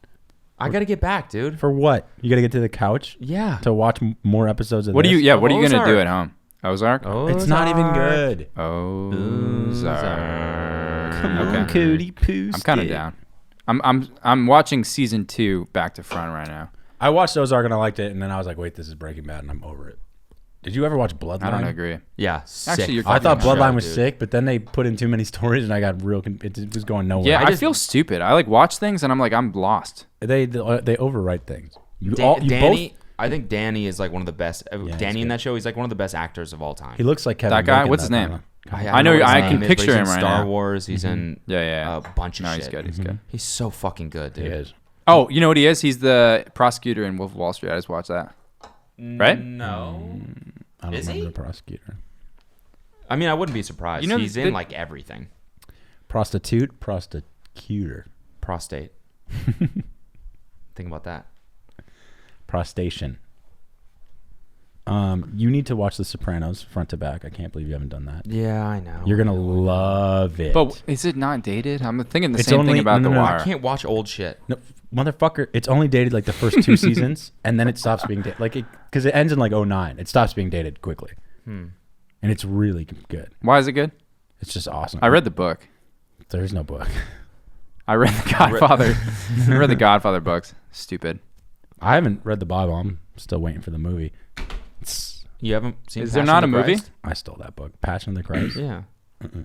Speaker 2: I gotta get back, dude.
Speaker 1: For what? You gotta get to the couch.
Speaker 2: Yeah.
Speaker 1: To watch more episodes of
Speaker 3: what
Speaker 1: this.
Speaker 3: do you? Yeah. What are you gonna do at home? Ozark.
Speaker 1: It's not even good.
Speaker 3: Ozark.
Speaker 1: Come on, Cody. Post
Speaker 3: I'm kind of down. I'm watching season 2 back to front right now.
Speaker 1: I watched Ozark and I liked it, and then I was like, wait, this is Breaking Bad, and I'm over it. Did you ever watch Bloodline?
Speaker 3: I don't agree.
Speaker 2: Yeah,
Speaker 3: actually,
Speaker 1: I thought Bloodline was sick, but then they put in too many stories, and I got real. It was going nowhere.
Speaker 3: Yeah, I feel stupid. I like watch things, and I'm like, I'm lost.
Speaker 1: They overwrite things.
Speaker 2: Danny, I think Danny is like one of the best. Danny in that show, he's like one of the best actors of all time.
Speaker 1: He looks like Kevin.
Speaker 3: That guy.
Speaker 1: Bacon,
Speaker 3: What's his name?
Speaker 2: I
Speaker 3: know.
Speaker 2: his
Speaker 3: I
Speaker 2: name
Speaker 3: can
Speaker 2: is,
Speaker 3: picture
Speaker 2: but he's
Speaker 3: him
Speaker 2: in
Speaker 3: right
Speaker 2: Star
Speaker 3: now.
Speaker 2: Wars. He's in
Speaker 3: a
Speaker 2: bunch of shit.
Speaker 3: He's good. He's good.
Speaker 2: He's so fucking good, dude.
Speaker 1: He is.
Speaker 3: Oh, you know what he is? He's the prosecutor in Wolf of Wall Street. I just watched that. Right?
Speaker 2: No.
Speaker 1: I don't
Speaker 2: Is
Speaker 1: remember
Speaker 2: he?
Speaker 1: the prosecutor.
Speaker 2: I mean, I wouldn't be surprised.
Speaker 3: You know,
Speaker 2: he's in like everything.
Speaker 1: Prosecutor.
Speaker 2: Prostate. Think about that.
Speaker 1: Prostation. You need to watch The Sopranos front to back. I can't believe you haven't done that.
Speaker 2: Yeah, I know.
Speaker 1: You're gonna love it.
Speaker 3: But is it not dated? I'm thinking the same thing about The Wire.
Speaker 2: I can't watch old shit.
Speaker 1: No, motherfucker, it's only dated like the first 2 seasons, and then it stops being dated. Like, because it ends in like 2009. It stops being dated quickly, and it's really good.
Speaker 3: Why is it good?
Speaker 1: It's just awesome.
Speaker 3: I read the book.
Speaker 1: There's no book.
Speaker 3: I read The Godfather. I read the Godfather books. Stupid.
Speaker 1: I haven't read the Bible. I'm still waiting for the movie.
Speaker 2: You haven't seen?
Speaker 3: Is there not a movie?
Speaker 1: I stole that book, Passion of the Christ.
Speaker 2: Yeah,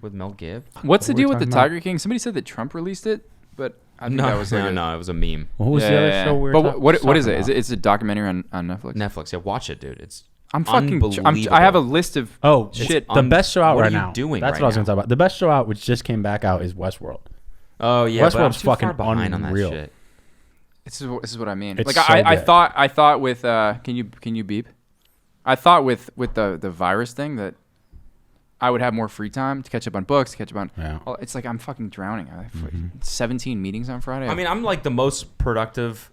Speaker 2: with Mel Gibson.
Speaker 3: What's the deal with the Tiger King? Somebody said that Trump released it, but I think that was like
Speaker 2: no, it was a meme.
Speaker 1: What was the other show we were
Speaker 3: But what is it?
Speaker 1: about?
Speaker 3: Is it a documentary on Netflix?
Speaker 2: Netflix. Yeah, watch it, dude. It's
Speaker 3: I'm fucking.
Speaker 2: unbelievable.
Speaker 3: I have a list of shit.
Speaker 1: The best show out
Speaker 2: what
Speaker 1: right
Speaker 2: are you
Speaker 1: now.
Speaker 2: doing
Speaker 1: That's
Speaker 2: right
Speaker 1: what I was
Speaker 2: now?
Speaker 1: going to talk about. The best show out, which just came back out, is Westworld.
Speaker 2: Oh yeah,
Speaker 1: Westworld's
Speaker 2: but I'm too
Speaker 1: fucking
Speaker 2: far behind
Speaker 1: unreal.
Speaker 2: on that shit.
Speaker 3: This is what I mean.
Speaker 1: It's
Speaker 3: like
Speaker 1: so
Speaker 3: I
Speaker 1: good.
Speaker 3: thought with can you beep? I thought with the virus thing that I would have more free time to catch up on books, to catch up on.
Speaker 1: Yeah.
Speaker 3: Well, it's like I'm fucking drowning. I have 17 meetings on Friday.
Speaker 2: I mean, I'm like the most productive.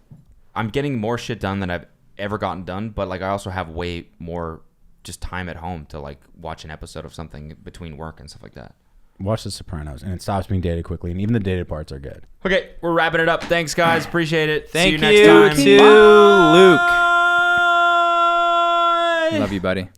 Speaker 2: I'm getting more shit done than I've ever gotten done, but like I also have way more just time at home to like watch an episode of something between work and stuff like that.
Speaker 1: Watch The Sopranos, and it stops being dated quickly, and even the dated parts are good.
Speaker 2: Okay, we're wrapping it up. Thanks, guys. Appreciate it.
Speaker 3: Thank
Speaker 2: See you next time.
Speaker 3: to Luke. Love you, buddy.